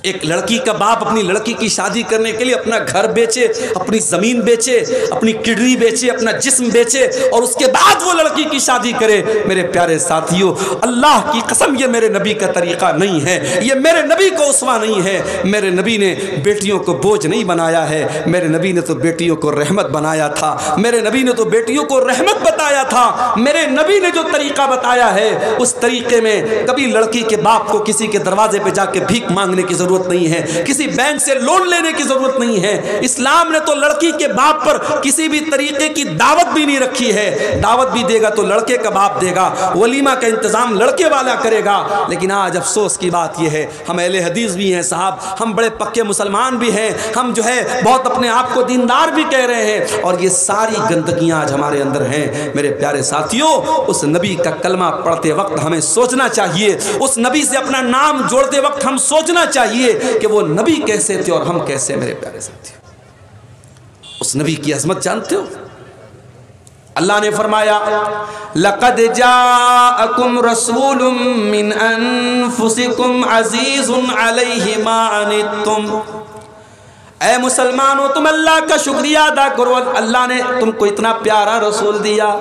ایک لڑکی کا باپ اپنی لڑکی کی شادی کرنے کے لیے اپنا گھر بیچے، اپنی زمین بیچے، اپنی کڈنی بیچے، اپنا جسم بیچے، اور اس کے بعد وہ لڑکی کی شادی کرے۔ میرے پیارے ساتھیوں، اللہ کی قسم یہ میرے نبی کا طریقہ نہیں ہے، یہ میرے نبی کو اسوہ نہیں ہے۔ میرے نبی نے بیٹیوں کو بوجھ نہیں بنایا ہے، میرے نبی نے تو بیٹیوں کو رحمت بنایا تھا، میرے نبی نے تو بیٹیوں کو رحمت بتایا تھا۔ میرے نبی نے جو طریقہ بتایا ہے اس طریقے میں کبھی لڑکی کے باپ کو کسی کے دروازے پہ جا کے بھیک مانگنے کی ضرورت ضرورت نہیں ہے، کسی بینک سے لون لینے کی ضرورت نہیں ہے۔ اسلام نے تو لڑکی کے باپ پر کسی بھی طریقے کی دعوت بھی نہیں رکھی ہے، دعوت بھی دے گا تو لڑکے کا باپ دے گا، ولیمہ کا انتظام لڑکے والا کرے گا۔ لیکن آج افسوس کی بات یہ ہے، ہم اہل حدیث بھی ہیں صاحب، ہم بڑے پکے مسلمان بھی ہیں، ہم جو ہے بہت اپنے آپ کو دیندار بھی کہہ رہے ہیں، اور یہ ساری گندگیاں آج ہمارے اندر ہیں۔ میرے پیارے ساتھیوں، اس نبی کا کلمہ پڑھتے وقت ہمیں سوچنا چاہیے، اس نبی سے اپنا نام جوڑتے وقت ہم سوچنا چاہیے کہ وہ نبی کیسے تھے اور ہم کیسے۔ میرے پیارے ساتھیوں، اس نبی کی عظمت جانتے ہو؟ اللہ نے فرمایا لقد جاءکم رسول من انفسکم عزیز علیہ ما عنتم۔ اے مسلمانوں، تم اللہ کا شکریہ ادا کرو، اللہ نے تم کو اتنا پیارا رسول دیا،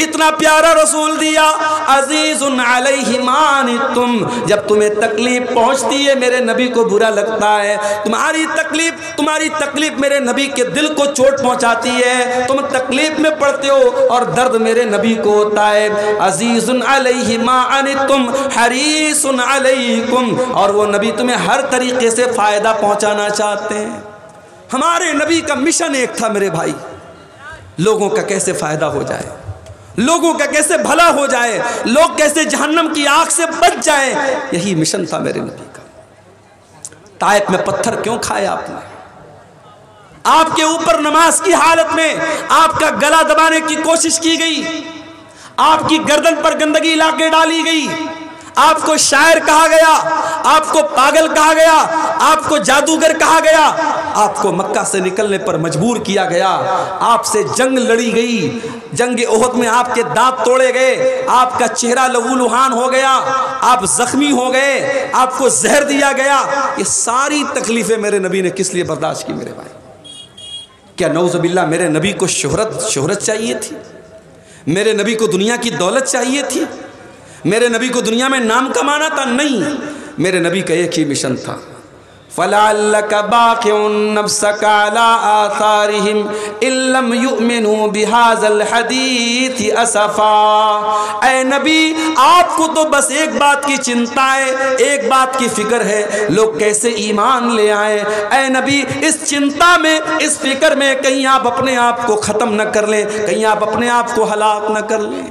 اتنا پیارا رسول دیا، عزیز علیہ ما عنتم۔ جب تمہیں تکلیف پہنچتی ہے، میرے نبی کو برا لگتا ہے، تمہاری تکلیف میرے نبی کے دل کو چوٹ پہنچاتی ہے، تم تکلیف میں پڑتے ہو اور درد میرے نبی کو ہوتا ہے۔ عزیز علیہ ما عنتم حریص علیکم، اور وہ نبی تمہیں ہر طریقے سے فائدہ پہنچانا چاہتے ہیں۔ ہمارے نبی کا مشن ایک تھا میرے بھائی، لوگوں کا کیسے فائدہ ہو جائے، لوگوں کا کیسے بھلا ہو جائے، لوگ کیسے جہنم کی آگ سے بچ جائیں، یہی مشن تھا میرے نبی کا۔ طائف میں پتھر کیوں کھائے آپ نے؟ آپ کے اوپر نماز کی حالت میں آپ کا گلا دبانے کی کوشش کی گئی، آپ کی گردن پر گندگی لا کے ڈالی گئی، آپ کو شاعر کہا گیا، آپ کو پاگل کہا گیا، آپ کو جادوگر کہا گیا، آپ کو مکہ سے نکلنے پر مجبور کیا گیا، آپ سے جنگ لڑی گئی، جنگ احد میں آپ کے دانت توڑے گئے، آپ کا چہرہ لہو لہان ہو گیا، آپ زخمی ہو گئے، آپ کو زہر دیا گیا۔ یہ ساری تکلیفیں میرے نبی نے کس لیے برداشت کی میرے بھائی؟ کیا نعوذ باللہ میرے نبی کو شہرت چاہیے تھی؟ میرے نبی کو دنیا کی دولت چاہیے تھی؟ میرے نبی کو دنیا میں نام کمانا تھا؟ نہیں، میرے نبی کا ایک ہی مشن تھا، فَلَعَلَّكَ بَاقِعٌ نَفْسَكَ عَلَىٰ آثَارِهِمْ إِن لَّمْ يُؤْمِنُوا بِهَٰذَا الْحَدِيثِ أَسَفًا۔ اے نبی، آپ کو تو بس ایک بات کی چنتا ہے، ایک بات کی فکر ہے، لوگ کیسے ایمان لے آئیں۔ اے نبی، اس چنتا میں، اس فکر میں کہیں آپ اپنے آپ کو ختم نہ کر لیں، کہیں آپ اپنے آپ کو ہلاک نہ کر لیں۔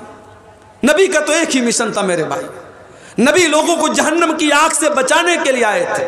نبی کا تو ایک ہی مشن تھا میرے بھائی، نبی لوگوں کو جہنم کی آگ سے بچانے کے لیے آئے تھے،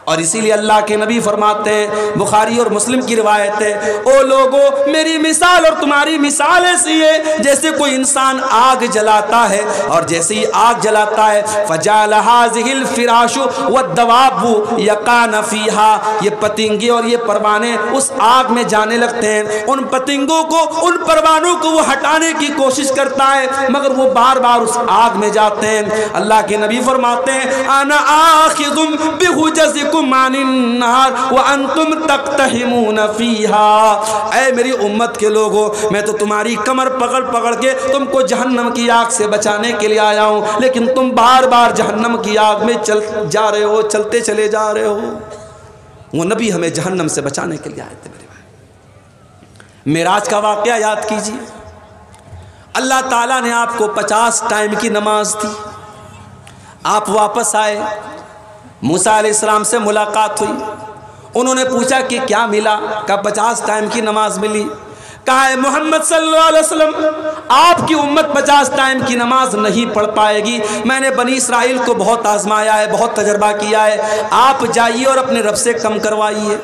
اور اسی لیے اللہ کے نبی فرماتے ہیں، بخاری اور مسلم کی روایت ہے، او لوگو، میری مثال اور تمہاری مثال ایسی ہے جیسے کوئی انسان آگ جلاتا ہے، اور جیسے ہی آگ جلاتا ہے فَجَعَلَ هَٰذِهِ الْفِرَاشُ وَالدَّوَابُ يَقَعْنَ فِيهَا، یہ پتنگے اور یہ پروانے اس آگ میں جانے لگتے ہیں، ان پتنگوں کو، ان پروانوں کو وہ ہٹانے کی کوشش کرتا ہے، مگر وہ بار بار اس آگ میں جاتے ہیں۔ اللہ کے نبی فرماتے ہیں، أَنَا آخِذٌ بِحُجَزِكُمْ عن النار وانتم تقتحمون فيها۔ اے میری امت کے لوگوں، میں تو تمہاری کمر پکڑ پکڑ کے تم کو جہنم کی آگ سے بچانے کے لیے آیا ہوں، لیکن تم بار بار جہنم کی آگ میں چلتے چلے جا رہے ہو۔ وہ نبی ہمیں جہنم سے بچانے کے لیے آئے تھے میرے بھائی۔ معراج کا واقعہ یاد کیجیے، اللہ تعالیٰ نے آپ کو 50 ٹائم کی نماز دی، آپ واپس آئے، موسیٰ علیہ السلام سے ملاقات ہوئی، انہوں نے پوچھا کہ کیا ملا؟ کہا 50 ٹائم کی نماز ملی۔ کہا ہے محمد صلی اللہ علیہ وسلم، آپ کی امت 50 ٹائم کی نماز نہیں پڑھ پائے گی، میں نے بنی اسرائیل کو بہت آزمایا ہے، بہت تجربہ کیا ہے، آپ جائیے اور اپنے رب سے کم کروائیے۔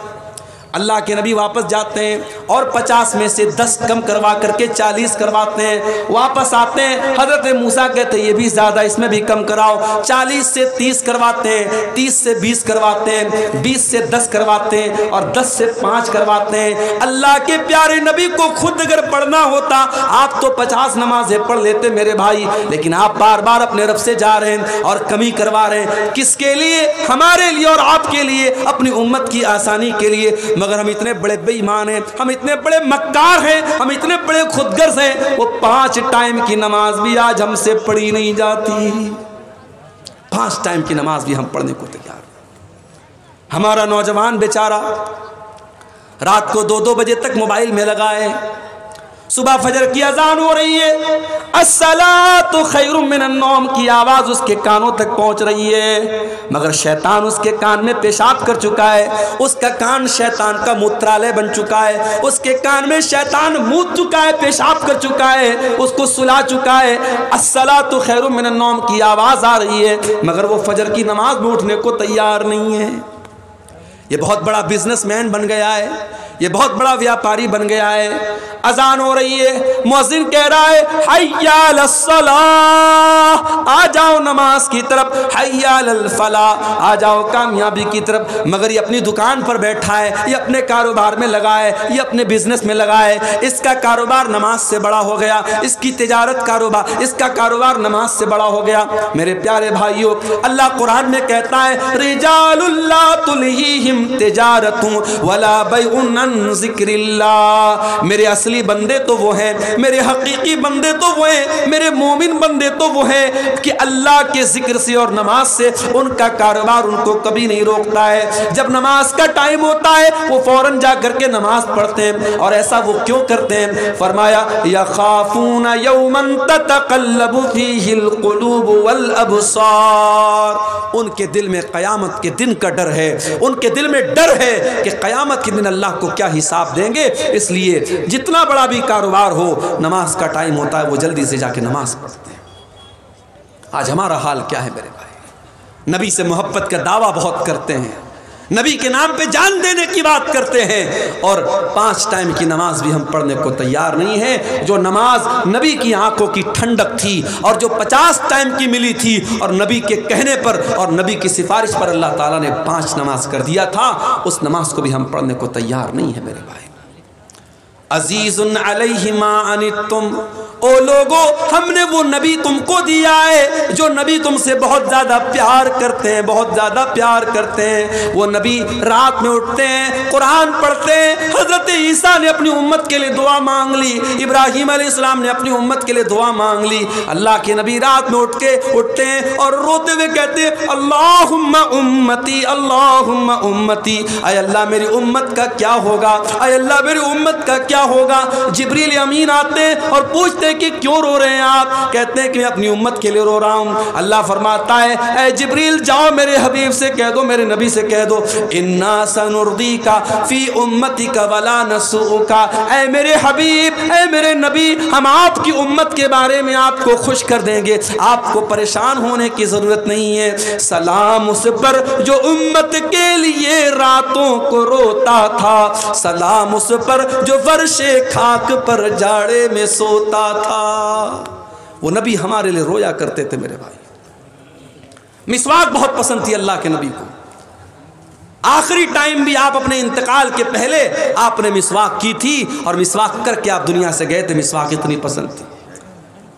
اللہ کے نبی واپس جاتے ہیں اور 50 میں سے 10 کم کروا کر کے 40 کرواتے ہیں، واپس آتے ہیں، حضرت موسیٰ کہتے ہیں یہ بھی زیادہ، اس میں بھی کم کراؤ، 40 سے 30 کرواتے ہیں، 30 سے 20 کرواتے ہیں، 20 سے 10 کرواتے ہیں، اور 10 سے 5 کرواتے ہیں۔ اللہ کے پیارے نبی کو خود اگر پڑھنا ہوتا، آپ تو 50 نمازیں پڑھ لیتے میرے بھائی، لیکن آپ بار بار اپنے رب سے جا رہے ہیں اور کمی کروا رہے ہیں، کس کے لیے؟ ہمارے لیے اور آپ کے لیے، اپنی امت کی آسانی کے لیے۔ مگر ہم اتنے بڑے بے ایمان ہیں، ہم اتنے بڑے مکار ہیں، ہم اتنے بڑے خود غرض ہیں، وہ 5 ٹائم کی نماز بھی آج ہم سے پڑھی نہیں جاتی، 5 ٹائم کی نماز بھی ہم پڑھنے کو تیار۔ ہمارا نوجوان بیچارہ رات کو 2-2 بجے تک موبائل میں لگائے، صبح فجر کی اذان ہو رہی ہے، الصلاۃ خیر من النوم کی آواز اس کے کانوں تک پہنچ رہی ہے، مگر شیطان اس کے کان میں پیشاب کر چکا ہے، اس کا کان شیطان کا موترالے بن چکا ہے، اس کے کان میں شیطان موت چکا ہے، پیشاب کر چکا ہے، اس کو سلا چکا ہے۔ الصلاۃ خیر من النوم کی آواز آ رہی ہے، مگر وہ فجر کی نماز میں اٹھنے کو تیار نہیں ہے۔ یہ بہت بڑا بزنس مین بن گیا ہے، یہ بہت بڑا ویاپاری بن گیا ہے۔ اذان ہو رہی ہے، مؤذن کہہ رہا ہے حی علی الصلاۃ، آ جاؤ نماز کی طرف، حی علی الفلاح، آ جاؤ کامیابی کی طرف، مگر یہ اپنی دکان پر بیٹھا ہے، یہ اپنے کاروبار میں لگا ہے، یہ اپنے بزنس میں لگا ہے، اس کا کاروبار نماز سے بڑا ہو گیا، اس کی تجارت کاروبار، اس کا کاروبار نماز سے بڑا ہو گیا۔ میرے پیارے بھائیوں، اللہ قرآن میں کہتا ہے رجال لا تلہیہم تجارت ولا بیع عن ذکر اللہ، میرے اصلی بندے تو وہ ہیں، میرے حقیقی بندے تو وہ ہیں، میرے مومن بندے تو وہ ہیں کہ اللہ کے ذکر سے اور نماز سے ان کا کاروبار ان کو کبھی نہیں روکتا ہے۔ جب نماز کا ٹائم ہوتا ہے وہ فوراً جا کر کے نماز پڑھتے ہیں، اور ایسا وہ کیوں کرتے ہیں؟ فرمایا یخافون یوما تتقلب فیہ القلوب والابصار، ان کے دل میں قیامت کے دن کا ڈر ہے، ان کے دل میں ڈر ہے کہ قیامت کے دن اللہ کو کیا حساب دیں گے، اس لیے جتنا بڑا بھی کاروبار ہو، نماز کا ٹائم ہوتا ہے وہ جلدی سے جا کے نماز پڑھتے ہیں۔ آج ہمارا حال کیا ہے میرے بھائی؟ نبی سے محبت کا دعویٰ بہت کرتے ہیں، نبی کے نام پہ جان دینے کی بات کرتے ہیں، اور 5 ٹائم کی نماز بھی ہم پڑھنے کو تیار نہیں ہیں۔ جو نماز نبی کی آنکھوں کی ٹھنڈک تھی اور جو 50 ٹائم کی ملی تھی، اور نبی کے کہنے پر اور نبی کی سفارش پر اللہ تعالیٰ نے 5 نماز کر دیا تھا، اس نماز کو بھی ہم پڑھنے کو تیار نہیں ہے میرے بھائی۔ عزیز علیہ ما عنتم، او لوگو ہم نے وہ نبی تم کو دیا ہے جو نبی تم سے بہت زیادہ پیار کرتے ہیں، بہت زیادہ پیار کرتے ہیں۔ وہ نبی رات میں اٹھتے ہیں، قرآن پڑھتے ہیں۔ حضرت عیسیٰ نے اپنی امت کے لیے دعا مانگ لی، ابراہیم علیہ السلام نے اپنی امت کے لیے دعا مانگ لی۔ اللہ کے نبی رات میں اٹھتے ہیں اور روتے ہوئے کہتے ہیں اللہم امتی، اللہم امتی، اے اللہ میری امت کا کیا ہوگا، اے اللہ میری امت کا کیا ہوگا۔ جبریل امین آتے ہیں اور پوچھتے ہیں کہ کیوں رو رہے ہیں آپ؟ کہتے ہیں کہ میں اپنی امت کے لیے رو رہا ہوں۔ اللہ فرماتا ہے اے جبریل جاؤ میرے حبیب سے کہہ دو، میرے نبی سے کہہ دو انا سنردیک فی امتک ولا نسوک، اے میرے حبیب، اے میرے نبی، ہم آپ کی امت کے بارے میں آپ کو خوش کر دیں گے، آپ کو پریشان ہونے کی ضرورت نہیں ہے۔ سلام اس پر جو امت کے لیے راتوں کو روتا تھا، سلام اس پر جو فرش خاک پر جاڑے میں سوتا تھا۔ وہ نبی ہمارے لیے رویا کرتے تھے میرے بھائی۔ مسواک بہت پسند تھی اللہ کے نبی کو، آخری ٹائم بھی آپ اپنے انتقال کے پہلے آپ نے مسواک کی تھی، اور مسواک کر کے آپ دنیا سے گئے تھے، مسواک اتنی پسند تھی۔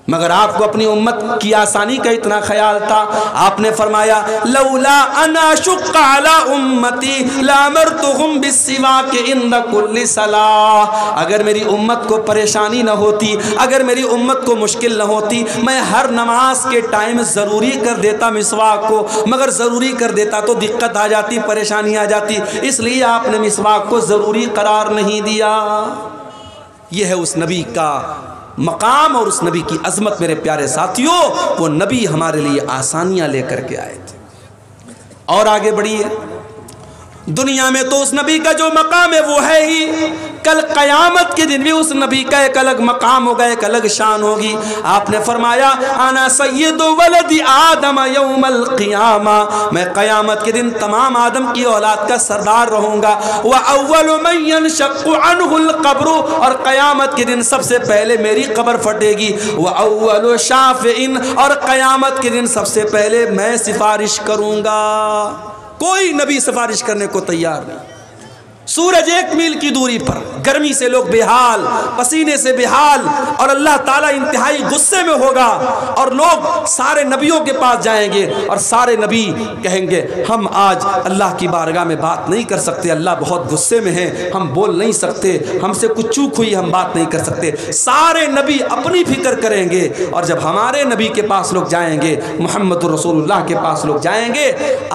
مگر آپ کو اپنی امت کی آسانی کا اتنا خیال تھا، آپ نے فرمایا لولا انا شق علی امتی لامرتهم بالسواک عند کل صلاۃ، اگر میری امت کو پریشانی نہ ہوتی، اگر میری امت کو مشکل نہ ہوتی، میں ہر نماز کے ٹائم ضروری کر دیتا مسواک کو، مگر ضروری کر دیتا تو دقت آ جاتی، پریشانی آ جاتی، اس لیے آپ نے مسواک کو ضروری قرار نہیں دیا۔ یہ ہے اس نبی کا مقام اور اس نبی کی عظمت میرے پیارے ساتھیوں۔ وہ نبی ہمارے لیے آسانیاں لے کر کے آئے تھے۔ اور آگے بڑھیے، دنیا میں تو اس نبی کا جو مقام ہے وہ ہے ہی، کل قیامت کے دن بھی اس نبی کا ایک الگ مقام ہوگا، ایک الگ شان ہوگی۔ آپ نے فرمایا انا سید ولد آدم یوم القیامہ، میں قیامت کے دن تمام آدم کی اولاد کا سردار رہوں گا۔ وَأَوَّلُ مَنْ يَنشَقُّ عَنْهُ الْقَبْرُ، اور قیامت کے دن سب سے پہلے میری قبر پھٹے گی۔ وَأَوَّلُ شَافِعٍ، اور قیامت کے دن سب سے پہلے میں سفارش کروں گا۔ کوئی نبی سفارش کرنے کو تیار نہیں۔ سورج 1 میل کی دوری پر گرمی سے لوگ بےحال، پسینے سے بےحال، اور اللہ تعالیٰ انتہائی غصے میں ہوگا، اور لوگ سارے نبیوں کے پاس جائیں گے اور سارے نبی کہیں گے ہم آج اللہ کی بارگاہ میں بات نہیں کر سکتے، اللہ بہت غصے میں ہیں، ہم بول نہیں سکتے، ہم سے کچھ چوک ہوئی، ہم بات نہیں کر سکتے۔ سارے نبی اپنی فکر کریں گے، اور جب ہمارے نبی کے پاس لوگ جائیں گے، محمد رسول اللہ کے پاس لوگ جائیں گے،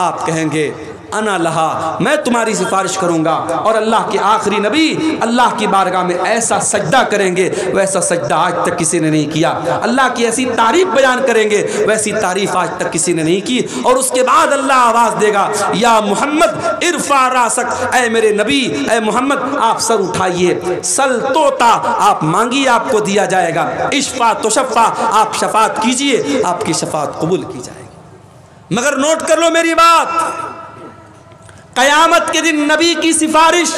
آپ کہیں گے انا لہا، میں تمہاری سفارش کروں گا۔ اور اللہ کے آخری نبی اللہ کی بارگاہ میں ایسا سجدہ کریں گے ویسا سجدہ آج تک کسی نے نہیں کیا، اللہ کی ایسی تعریف بیان کریں گے ویسی تعریف آج تک کسی نے نہیں کی۔ اور اس کے بعد اللہ آواز دے گا، یا محمد ارفع راسک، اے میرے نبی، اے محمد آپ سر اٹھائیے، سل توتا، آپ مانگیے آپ کو دیا جائے گا، اشفا تشفا، آپ شفاعت کیجئے آپ کی شفاعت قبول کی جائے گی۔ مگر نوٹ کر لو میری بات، قیامت کے دن نبی کی سفارش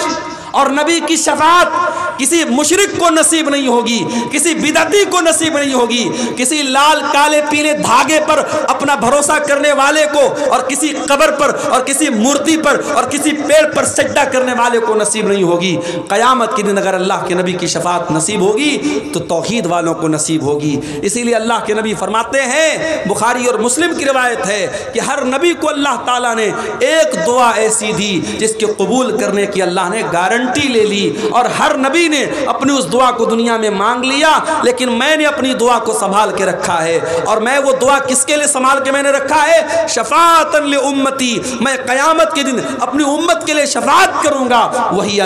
اور نبی کی شفاعت کسی مشرک کو نصیب نہیں ہوگی، کسی بدعتی کو نصیب نہیں ہوگی، کسی لال کالے پیلے دھاگے پر اپنا بھروسہ کرنے والے کو، اور کسی قبر پر اور کسی مورتی پر اور کسی پیڑ پر سجدہ کرنے والے کو نصیب نہیں ہوگی۔ قیامت کے دن اگر اللہ کے نبی کی شفاعت نصیب ہوگی تو توحید والوں کو نصیب ہوگی۔ اسی لیے اللہ کے نبی فرماتے ہیں، بخاری اور مسلم کی روایت ہے کہ ہر نبی کو اللہ تعالیٰ نے ایک دعا ایسی دی جس کے قبول کرنے کی اللہ نے گارنٹی لے لی، اور ہر نبی نے اپنی اس دعا کو دنیا میں مانگ لیا، لیکن میں نے اپنی دعا کو سنبھال کے رکھا ہے۔ اور میں وہ دعا کس کے لیے سنبھال کے میں نے رکھا ہے؟ شفاعتن لامتی، میں قیامت کے دن اپنی امت کے لیے شفاعت کروں گا۔ وہی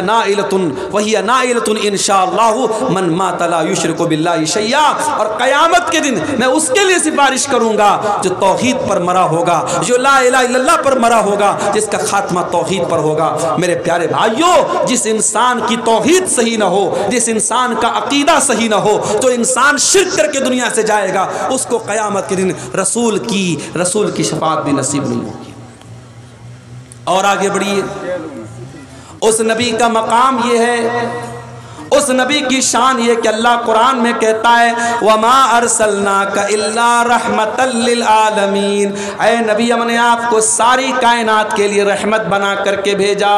نائلۃ انشاءاللہ من مات لا یشرک باللہ شیئا، اور قیامت کے دن میں اس کے لیے سفارش کروں گا جو توحید پر مرا ہوگا، جو لا الہ الا اللہ پر مرا ہوگا، جس کا خاتمہ توحید پر ہوگا۔ میرے پیارے بھائیوں، جس انسان کی توحید صحیح نہ ہو، جس انسان کا عقیدہ صحیح نہ ہو، جو انسان شرک کر کے دنیا سے جائے گا، اس کو قیامت کے دن رسول کی شفاعت بھی نصیب نہیں ہوگی۔ اور آگے بڑھیے، اس نبی کا مقام یہ ہے، اس نبی کی شان یہ کہ اللہ قرآن میں کہتا ہے وَمَا أَرْسَلْنَاكَ إِلَّا رَحْمَةً لِّلْعَالَمِينَ، اے نبی ہم نے آپ کو ساری کائنات کے لیے رحمت بنا کر کے بھیجا۔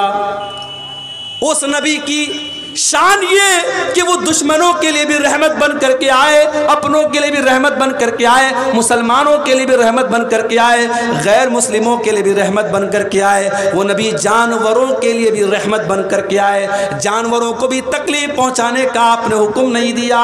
اس نبی کی شان یہ کہ وہ دشمنوں کے لیے بھی رحمت بن کر کے آئے، اپنوں کے لیے بھی رحمت بن کر کے آئے، مسلمانوں کے لیے بھی رحمت بن کر کے آئے، غیر مسلموں کے لیے بھی رحمت بن کر کے آئے۔ وہ نبی جانوروں کے لیے بھی رحمت بن کر کے آئے، جانوروں کو بھی تکلیف پہنچانے کا آپ نے حکم نہیں دیا۔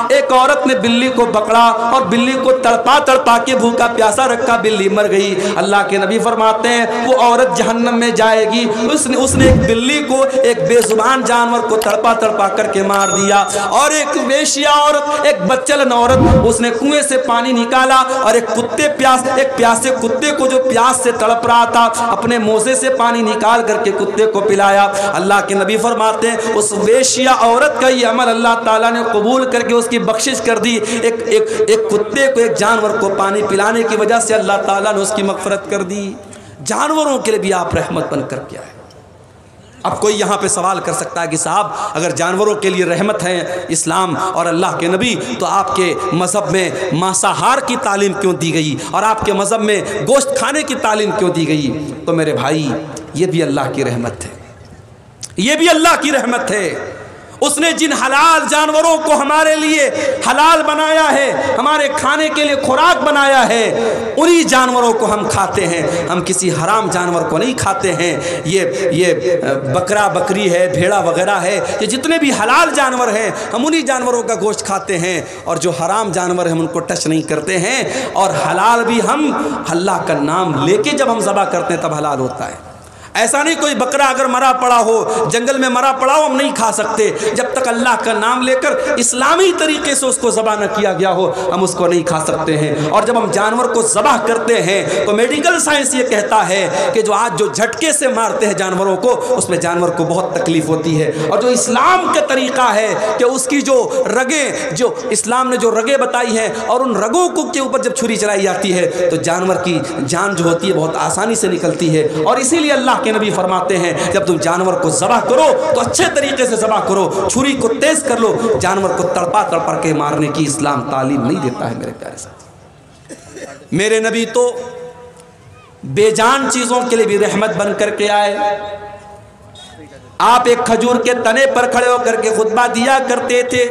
ایک عورت نے بلی کو پکڑا اور بلی کو تڑپا تڑپا کے بھوکا پیاسا رکھا، بلی مر گئی۔ اللہ کے نبی فرماتے ہیں وہ عورت جہنم میں جائے گی، اس نے ایک بلی کو، ایک بے زبان جانور کو تڑپا کر کے مار دیا۔ اور ایک ویشیا عورت، ایک بچلن عورت، اس نے کنویں سے پانی نکالا اور ایک پیاسے کتے کو جو پیاس سے تڑپ رہا تھا اپنے موزے سے پانی نکال کر کے کتے کو پلایا۔ اللہ کے نبی فرماتے ہیں اس ویشیا عورت کا یہ عمل اللہ تعالیٰ نے قبول کر کے اس کی بخشش کر دی۔ ایک کتے کو، ایک جانور کو پانی پلانے کی وجہ سے اللہ تعالیٰ نے اس کی مغفرت کر دی۔ جانوروں کے لیے بھی آپ رحمت بن کر کے آئے۔ اب کوئی یہاں پہ سوال کر سکتا ہے کہ صاحب اگر جانوروں کے لیے رحمت ہے اسلام اور اللہ کے نبی، تو آپ کے مذہب میں مانساہار کی تعلیم کیوں دی گئی، اور آپ کے مذہب میں گوشت کھانے کی تعلیم کیوں دی گئی؟ تو میرے بھائی، یہ بھی اللہ کی رحمت ہے، یہ بھی اللہ کی رحمت ہے۔ اس نے جن حلال جانوروں کو ہمارے لیے حلال بنایا ہے، ہمارے کھانے کے لیے خوراک بنایا ہے، انہی جانوروں کو ہم کھاتے ہیں، ہم کسی حرام جانور کو نہیں کھاتے ہیں۔ یہ بکرا بکری ہے، بھیڑا وغیرہ ہے، یہ جتنے بھی حلال جانور ہیں ہم انہی جانوروں کا گوشت کھاتے ہیں، اور جو حرام جانور ہیں ہم ان کو ٹچ نہیں کرتے ہیں۔ اور حلال بھی ہم اللہ کا نام لے کے جب ہم ذبح کرتے ہیں تب حلال ہوتا ہے۔ ایسا نہیں کوئی بکرا اگر مرا پڑا ہو، جنگل میں مرا پڑا ہو، ہم نہیں کھا سکتے جب تک اللہ کا نام لے کر اسلامی طریقے سے اس کو ذبح نہ کیا گیا ہو، ہم اس کو نہیں کھا سکتے ہیں۔ اور جب ہم جانور کو ذبح کرتے ہیں تو میڈیکل سائنس یہ کہتا ہے کہ جو جھٹکے سے مارتے ہیں جانوروں کو، اس میں جانور کو بہت تکلیف ہوتی ہے۔ اور جو اسلام کا طریقہ ہے کہ اس کی جو رگیں، جو اسلام نے جو رگیں بتائی ہیں، اور ان رگوں کے اوپر جب چھری چلائی جاتی ہے تو جانور کی جان جو ہوتی ہے بہت آسانی سے نکلتی ہے۔ اور اسی لیے اللہ کے نبی فرماتے ہیں جب تم جانور کو ذبح کرو تو اچھے طریقے سے ذبح کرو، چھری کو تیز کر لو، جانور کو تڑپا تڑپا کے مارنے کی اسلام تعلیم نہیں دیتا ہے۔ میرے پیارے ساتھی، میرے نبی تو بے جان چیزوں کے لیے بھی رحمت بن کر کے آئے۔ آپ ایک کھجور کے تنے پر کھڑے ہو کر کے خطبہ دیا کرتے تھے۔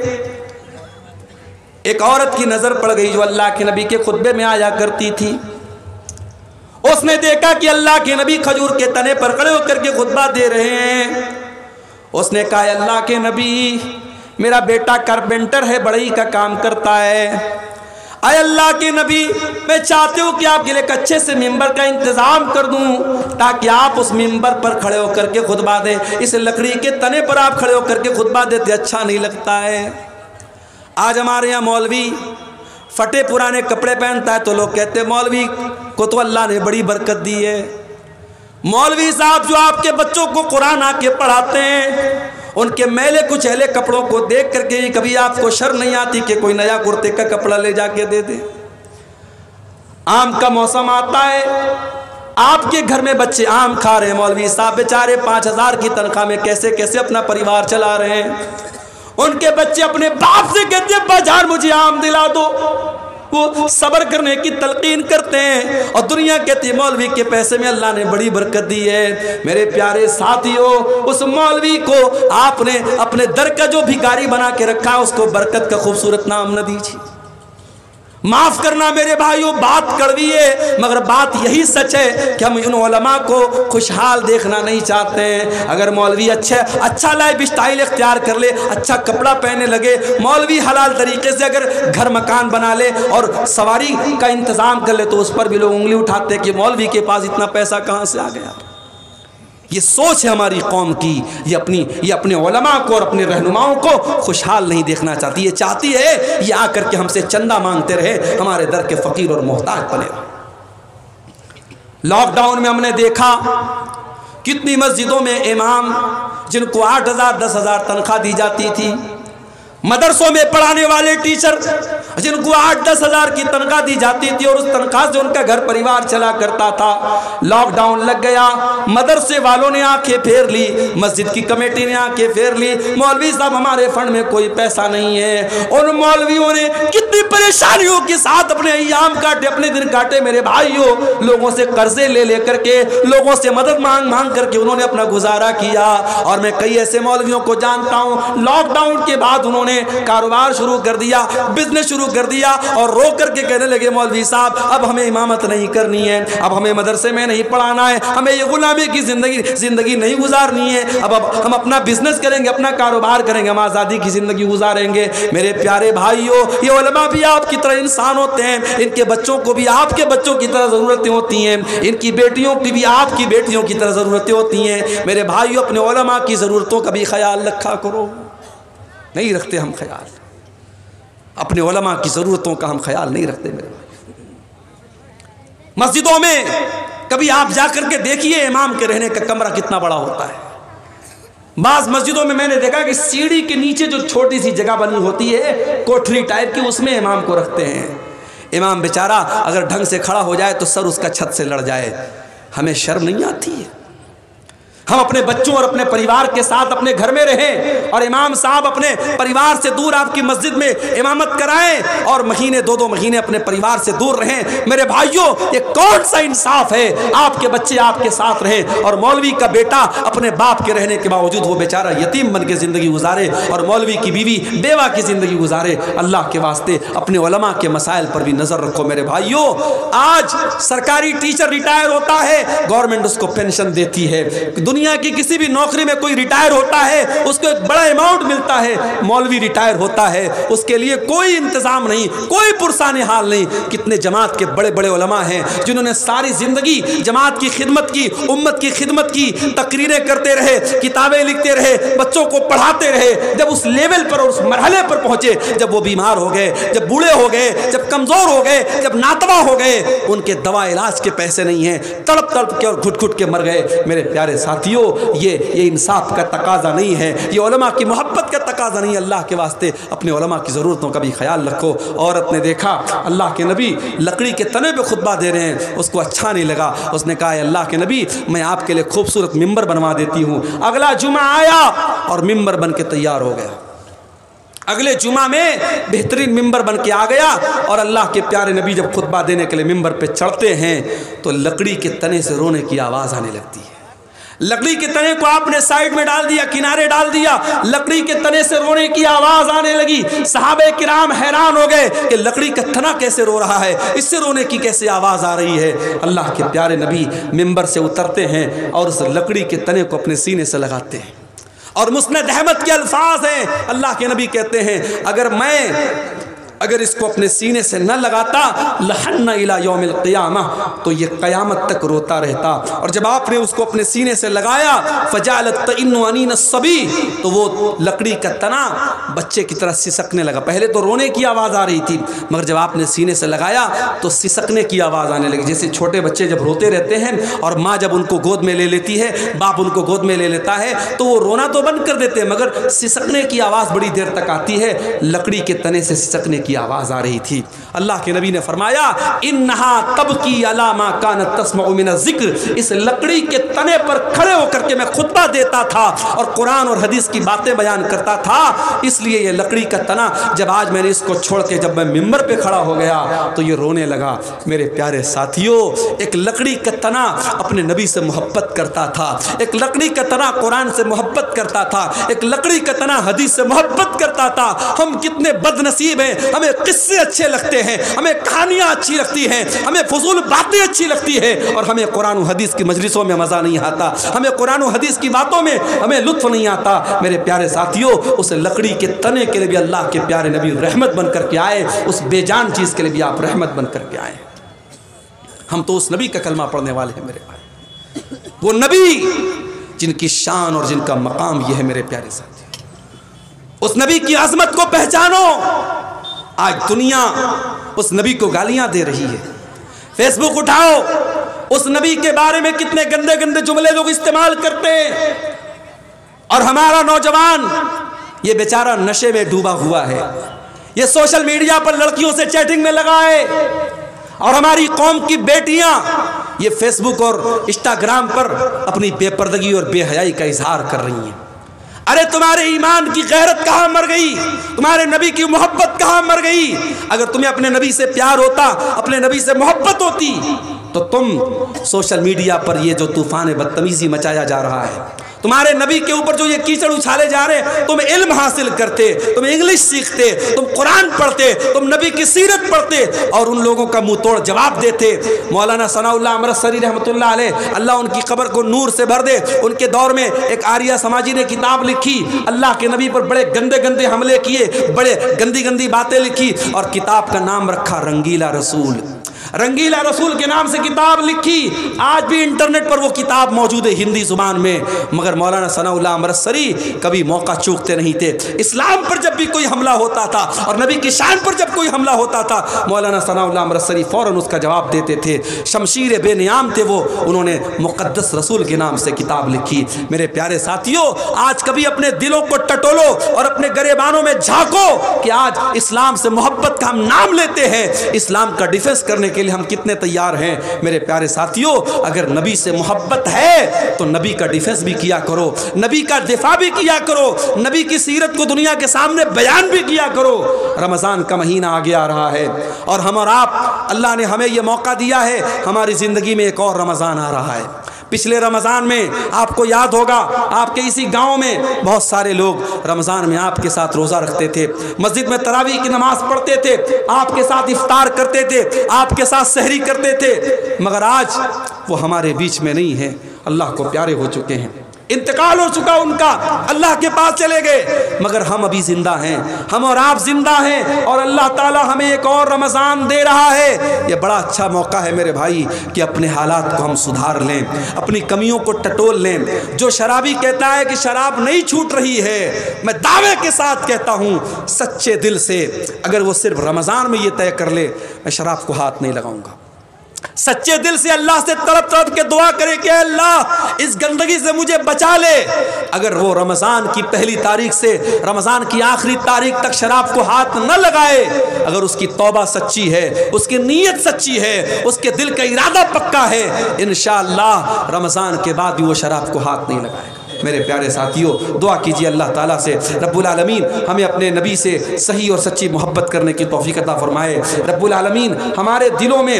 ایک عورت کی نظر پڑ گئی جو اللہ کے نبی کے خطبے میں آیا کرتی تھی۔ اس نے دیکھا کہ اللہ کے نبی کھجور کے تنے پر کھڑے ہو کر کے خطبہ دے رہے ہیں۔ اس نے کہا اللہ کے نبی، میرا بیٹا کارپینٹر ہے، بڑھئی کا کام کرتا ہے، اے اللہ کے نبی میں چاہتی ہوں کہ آپ کے لیے ایک اچھے سے ممبر کا انتظام کر دوں تاکہ آپ اس ممبر پر کھڑے ہو کر کے خطبہ دیں. اس لکڑی کے تنے پر آپ کھڑے ہو کر کے خطبہ دیتے اچھا نہیں لگتا ہے. آج ہمارے یہاں مولوی پھٹے پرانے کپڑے پہنتا ہے تو لوگ کہتے ہیں مولوی کو تو اللہ نے بڑی برکت دی ہے. مولوی صاحب جو آپ کے بچوں کو قرآن آ کے پڑھاتے ہیں ان کے میلے کچیلے کپڑوں کو دیکھ کر کے کبھی آپ کو شرم نہیں آتی کہ کوئی نیا کرتے کا کپڑا لے جا کے دے دے. آم کا موسم آتا ہے آپ کے گھر میں بچے آم کھا رہے ہیں. مولوی صاحب بیچارے 5,000 کی تنخواہ میں کیسے کیسے اپنا پریوار چلا رہے ہیں. ان کے بچے اپنے باپ سے کہتے ہیں بازار مجھے آم دلا دو. وہ صبر کرنے کی تلقین کرتے ہیں اور دنیا کہتی ہے مولوی کے پیسے میں اللہ نے بڑی برکت دی ہے. میرے پیارے ساتھیوں اس مولوی کو آپ نے اپنے در کا جو بھکاری بنا کے رکھا اس کو برکت کا خوبصورت نام نہ دیجیے. معاف کرنا میرے بھائیوں بات کڑوی ہے مگر بات یہی سچ ہے کہ ہم ان علماء کو خوشحال دیکھنا نہیں چاہتے ہیں. اگر مولوی اچھا لائف اسٹائل اختیار کر لے اچھا کپڑا پہننے لگے مولوی حلال طریقے سے اگر گھر مکان بنا لے اور سواری کا انتظام کر لے تو اس پر بھی لوگ انگلی اٹھاتے کہ مولوی کے پاس اتنا پیسہ کہاں سے آ گیا. یہ سوچ ہے ہماری قوم کی. یہ اپنے علماء کو اور اپنے رہنماؤں کو خوشحال نہیں دیکھنا چاہتی. یہ چاہتی ہے یہ آ کر کے ہم سے چندہ مانگتے رہے ہمارے در کے فقیر اور محتاج بنے رہے. لاک ڈاؤن میں ہم نے دیکھا کتنی مسجدوں میں امام جن کو 8,000 10,000 تنخواہ دی جاتی تھی مدرسوں میں پڑھانے والے ٹیچر جن کو 8-10 ہزار کی تنخواہ دی جاتی تھی اور اس تنخواہ سے ان کا گھر پریوار چلا کرتا تھا. لاک ڈاؤن لگ گیا مدرسے والوں نے آنکھیں پھیر لی مسجد کی کمیٹی نے آنکھیں پھیر لی مولوی صاحب ہمارے فنڈ میں کوئی پیسہ نہیں ہے. ان مولویوں نے کتنی پریشانیوں کے ساتھ اپنے ایام کاٹے اپنے دن کاٹے میرے بھائیوں. لوگوں سے قرضے لے کر کے لوگوں سے مدد مانگ کر کے انہوں نے اپنا گزارا کیا. اور میں کئی ایسے مولویوں کو جانتا ہوں لاک ڈاؤن کے بعد انہوں نے کاروبار شروع کر دیا بزنس شروع کر دیا اور رو کر کے کہنے لگے مولوی صاحب اب ہمیں امامت نہیں کرنی ہے اب ہمیں مدرسے میں نہیں پڑھانا ہے ہمیں یہ غلامی کی زندگی نہیں گزارنی ہے اب ہم اپنا بزنس کریں گے اپنا کاروبار کریں گے ہم آزادی کی زندگی گزاریں گے. میرے پیارے بھائیوں یہ علماء بھی آپ کی طرح انسان ہوتے ہیں ان کے بچوں کو بھی آپ کے بچوں کی طرح ضرورتیں ہوتی ہیں ان کی بیٹیوں کی بھی آپ کی بیٹیوں کی طرح ضرورتیں ہوتی ہیں. میرے بھائیوں اپنے علماء کی ضرورتوں کا بھی خیال رکھا کرو. نہیں رکھتے ہم خیال اپنے علماء کی ضرورتوں کا ہم خیال نہیں رکھتے. میرے مسجدوں میں کبھی آپ جا کر کے دیکھیے امام کے رہنے کا کمرہ کتنا بڑا ہوتا ہے. بعض مسجدوں میں نے دیکھا کہ سیڑھی کے نیچے جو چھوٹی سی جگہ بنی ہوتی ہے کوٹھری ٹائپ کی اس میں امام کو رکھتے ہیں. امام بیچارہ اگر ڈھنگ سے کھڑا ہو جائے تو سر اس کا چھت سے لڑ جائے. ہمیں شرم نہیں آتی ہے ہم اپنے بچوں اور اپنے پریوار کے ساتھ اپنے گھر میں رہیں اور امام صاحب اپنے پریوار سے دور آپ کی مسجد میں امامت کرائیں اور مہینے 2 مہینے اپنے پریوار سے دور رہیں. میرے بھائیوں یہ کون سا انصاف ہے آپ کے بچے آپ کے ساتھ رہیں اور مولوی کا بیٹا اپنے باپ کے رہنے کے باوجود وہ بیچارہ یتیم بن کے زندگی گزارے اور مولوی کی بیوی بیوہ کی زندگی گزارے. اللہ کے واسطے اپنے علماء کے مسائل پر بھی نظر رکھو. میرے بھائیوں آج سرکاری ٹیچر ریٹائر ہوتا ہے گورنمنٹ اس کو پینشن دیتی ہے. دنیا کی کسی بھی نوکری میں کوئی ریٹائر ہوتا ہے اس کو ایک بڑا اماؤنٹ ملتا ہے. مولوی ریٹائر ہوتا ہے اس کے لیے کوئی انتظام نہیں کوئی پرسان حال نہیں. کتنے جماعت کے بڑے بڑے علماء ہیں جنہوں نے ساری زندگی جماعت کی خدمت کی امت کی خدمت کی تقریریں کرتے رہے کتابیں لکھتے رہے بچوں کو پڑھاتے رہے. جب اس لیول پر اور اس مرحلے پر پہنچے جب وہ بیمار ہو گئے جب بوڑھے ہو گئے جب کمزور ہو گئے جب ناتوا ہو گئے ان کے دوا علاج کے پیسے نہیں ہیں تڑپ تڑپ کے اور گھٹ گھٹ کے مر گئے. میرے پیارے ساتھیوں یہ انصاف کا تقاضا نہیں ہے یہ علماء کی محبت کا تقاضا نہیں. اللہ کے واسطے اپنے علماء کی ضرورتوں کا بھی خیال رکھو. عورت نے دیکھا اللہ کے نبی لکڑی کے تنے پہ خطبہ دے رہے ہیں اس کو اچھا نہیں لگا. اس نے کہا اللہ کے نبی میں آپ کے لیے خوبصورت ممبر بنوا دیتی ہوں. اگلا جمعہ آیا اور ممبر بن کے تیار ہو گیا. اگلے جمعہ میں بہترین ممبر بن کے آ گیا اور اللہ کے پیارے نبی جب خطبہ دینے کے لیے ممبر پہ چڑھتے ہیں تو لکڑی کے تنے سے رونے کی آواز آنے لگتی ہے. لکڑی کے تنے کو آپ نے سائیڈ میں ڈال دیا کنارے ڈال دیا لکڑی کے تنے سے رونے کی آواز آنے لگی. صحابہ کرام حیران ہو گئے کہ لکڑی کا تنا کیسے رو رہا ہے اس سے رونے کی کیسے آواز آ رہی ہے. اللہ کے پیارے نبی ممبر سے اترتے ہیں اور اس لکڑی کے تنے کو اپنے سینے سے لگاتے ہیں اور مسند احمد کے الفاظ ہیں اللہ کے نبی کہتے ہیں اگر میں اگر اس کو اپنے سینے سے نہ لگاتا لحن الی یوم القیامہ، تو یہ قیامت تک روتا رہتا۔ اور جب آپ نے اس کو اپنے سینے سے لگایا فجعلت تئن انین الصبی، تو وہ لکڑی کا تنا بچے کی طرح سسکنے لگا۔ پہلے تو رونے کی آواز آ رہی تھی، مگر جب آپ نے سینے سے لگایا تو سسکنے کی آواز آنے لگی، جیسے چھوٹے بچے جب روتے رہتے ہیں اور ماں جب ان کو گود میں لے لیتی ہے، باپ ان کو گود میں لے لیتا ہے، تو وہ رونا تو بند کر دیتے ہیں مگر سسکنے کی آواز بڑی دیر تک آتی ہے۔ لکڑی کے تنے سے سسکنے کی آواز آ رہی تھی۔ اللہ کے نبی نے فرمایا انہا تبکی علی ما کانت تسمع من الذکر، اس لکڑی کے تنے پر کھڑے ہو کر کے میں خطبہ دیتا تھا اور قرآن اور حدیث کی باتیں بیان کرتا تھا، اس لیے یہ لکڑی کا تنا جب آج میں نے اس کو چھوڑ کے جب میں ممبر پہ کھڑا ہو گیا تو یہ رونے لگا۔ میرے پیارے ساتھیوں، ایک لکڑی کا تنا اپنے نبی سے محبت کرتا تھا، ایک لکڑی کا تنا قرآن سے محبت کرتا تھا، ایک لکڑی کا تنا حدیث سے محبت کرتا تھا۔ ہم کتنے بد نصیب ہیں، ہمیں قصے اچھے لگتے ہیں، ہمیں کہانیاں اچھی لگتی ہیں، ہمیں فضول باتیں اچھی لگتی ہیں، اور ہمیں قرآن و حدیث کی مجلسوں میں مزہ نہیں آتا، ہمیں قرآن و حدیث کی باتوں میں ہمیں لطف نہیں آتا۔ میرے پیارے ساتھیوں، اس لکڑی کے تنے کے لیے بھی اللہ کے پیارے نبی رحمت بن کر کے آئے، اس بے جان چیز کے لیے بھی آپ رحمت بن کر کے آئے۔ ہم تو اس نبی کا کلمہ پڑھنے والے ہیں میرے بھائی، وہ نبی جن کی شان اور جن کا مقام یہ ہے میرے پیارے ساتھی۔ اس نبی کی عظمت کو پہچانو۔ آج دنیا اس نبی کو گالیاں دے رہی ہے، فیس بک اٹھاؤ، اس نبی کے بارے میں کتنے گندے گندے جملے لوگ استعمال کرتے ہیں، اور ہمارا نوجوان یہ بیچارہ نشے میں ڈوبا ہوا ہے، یہ سوشل میڈیا پر لڑکیوں سے چیٹنگ میں لگا ہے، اور ہماری قوم کی بیٹیاں یہ فیس بک اور انسٹاگرام پر اپنی بے پردگی اور بے حیائی کا اظہار کر رہی ہیں۔ ارے تمہارے ایمان کی غیرت کہاں مر گئی؟ تمہارے نبی کی محبت کہاں مر گئی؟ اگر تمہیں اپنے نبی سے پیار ہوتا، اپنے نبی سے محبت ہوتی، تو تم سوشل میڈیا پر یہ جو طوفان بدتمیزی مچایا جا رہا ہے، تمہارے نبی کے اوپر جو یہ کیچڑ اچھالے جا رہے ہیں، تم علم حاصل کرتے، تم انگلش سیکھتے، تم قرآن پڑھتے، تم نبی کی سیرت پڑھتے اور ان لوگوں کا منہ توڑ جواب دیتے۔ مولانا ثناء اللہ امرتسری رحمۃ اللہ علیہ، اللہ ان کی قبر کو نور سے بھر دے، ان کے دور میں ایک آریہ سماجی نے کتاب لکھی، اللہ کے نبی پر بڑے گندے گندے حملے کیے، بڑے گندی گندی باتیں لکھی، اور کتاب کا نام رکھا رنگیلا رسول۔ رنگیلا رسول کے نام سے کتاب لکھی، آج بھی انٹرنیٹ پر وہ کتاب موجود ہے ہندی زبان میں، مگر مولانا ثناء اللہ امرتسری کبھی موقع چوکتے نہیں تھے۔ اسلام پر جب بھی کوئی حملہ ہوتا تھا اور نبی کی شان پر جب کوئی حملہ ہوتا تھا، مولانا ثناء اللہ امرتسری فوراً اس کا جواب دیتے تھے۔ شمشیر بے نیام تھے وہ، انہوں نے مقدس رسول کے نام سے کتاب لکھی۔ میرے پیارے ساتھیوں، آج کبھی اپنے دلوں کو ٹٹولو اور اپنے گریبانوں میں جھانکو کہ آج اسلام سے محبت کا ہم نام لیتے ہیں، اسلام کا ڈیفنس کرنے کے لیے ہم کتنے تیار ہیں۔ میرے پیارے ساتھیوں، اگر نبی سے محبت ہے تو نبی کا ڈیفنس بھی کیا کرو، نبی کا دفاع بھی کیا کرو، نبی کی سیرت کو دنیا کے سامنے بیان بھی کیا کرو۔ رمضان کا مہینہ آگے آ رہا ہے اور ہم اور آپ، اللہ نے ہمیں یہ موقع دیا ہے، ہماری زندگی میں ایک اور رمضان آ رہا ہے۔ پچھلے رمضان میں آپ کو یاد ہوگا، آپ کے اسی گاؤں میں بہت سارے لوگ رمضان میں آپ کے ساتھ روزہ رکھتے تھے، مسجد میں تراویح کی نماز پڑھتے تھے، آپ کے ساتھ افطار کرتے تھے، آپ کے ساتھ سحری کرتے تھے، مگر آج وہ ہمارے بیچ میں نہیں ہیں، اللہ کو پیارے ہو چکے ہیں، انتقال ہو چکا ان کا، اللہ کے پاس چلے گئے، مگر ہم ابھی زندہ ہیں، ہم اور آپ زندہ ہیں، اور اللہ تعالیٰ ہمیں ایک اور رمضان دے رہا ہے۔ یہ بڑا اچھا موقع ہے میرے بھائی کہ اپنے حالات کو ہم سدھار لیں، اپنی کمیوں کو ٹٹول لیں۔ جو شرابی کہتا ہے کہ شراب نہیں چھوٹ رہی ہے، میں دعوے کے ساتھ کہتا ہوں سچے دل سے، اگر وہ صرف رمضان میں یہ طے کر لے میں شراب کو ہاتھ نہیں لگاؤں گا، سچے دل سے اللہ سے تڑپ تڑپ کے دعا کرے کہ اللہ اس گندگی سے مجھے بچا لے، اگر وہ رمضان کی پہلی تاریخ سے رمضان کی آخری تاریخ تک شراب کو ہاتھ نہ لگائے، اگر اس کی توبہ سچی ہے، اس کی نیت سچی ہے، اس کے دل کا ارادہ پکا ہے، انشاءاللہ رمضان کے بعد بھی وہ شراب کو ہاتھ نہیں لگائے گا۔ میرے پیارے ساتھیوں، دعا کیجئے اللہ تعالیٰ سے رب العالمین ہمیں اپنے نبی سے صحیح اور سچی محبت کرنے کی توفیق عطا فرمائے۔ رب العالمین ہمارے دلوں میں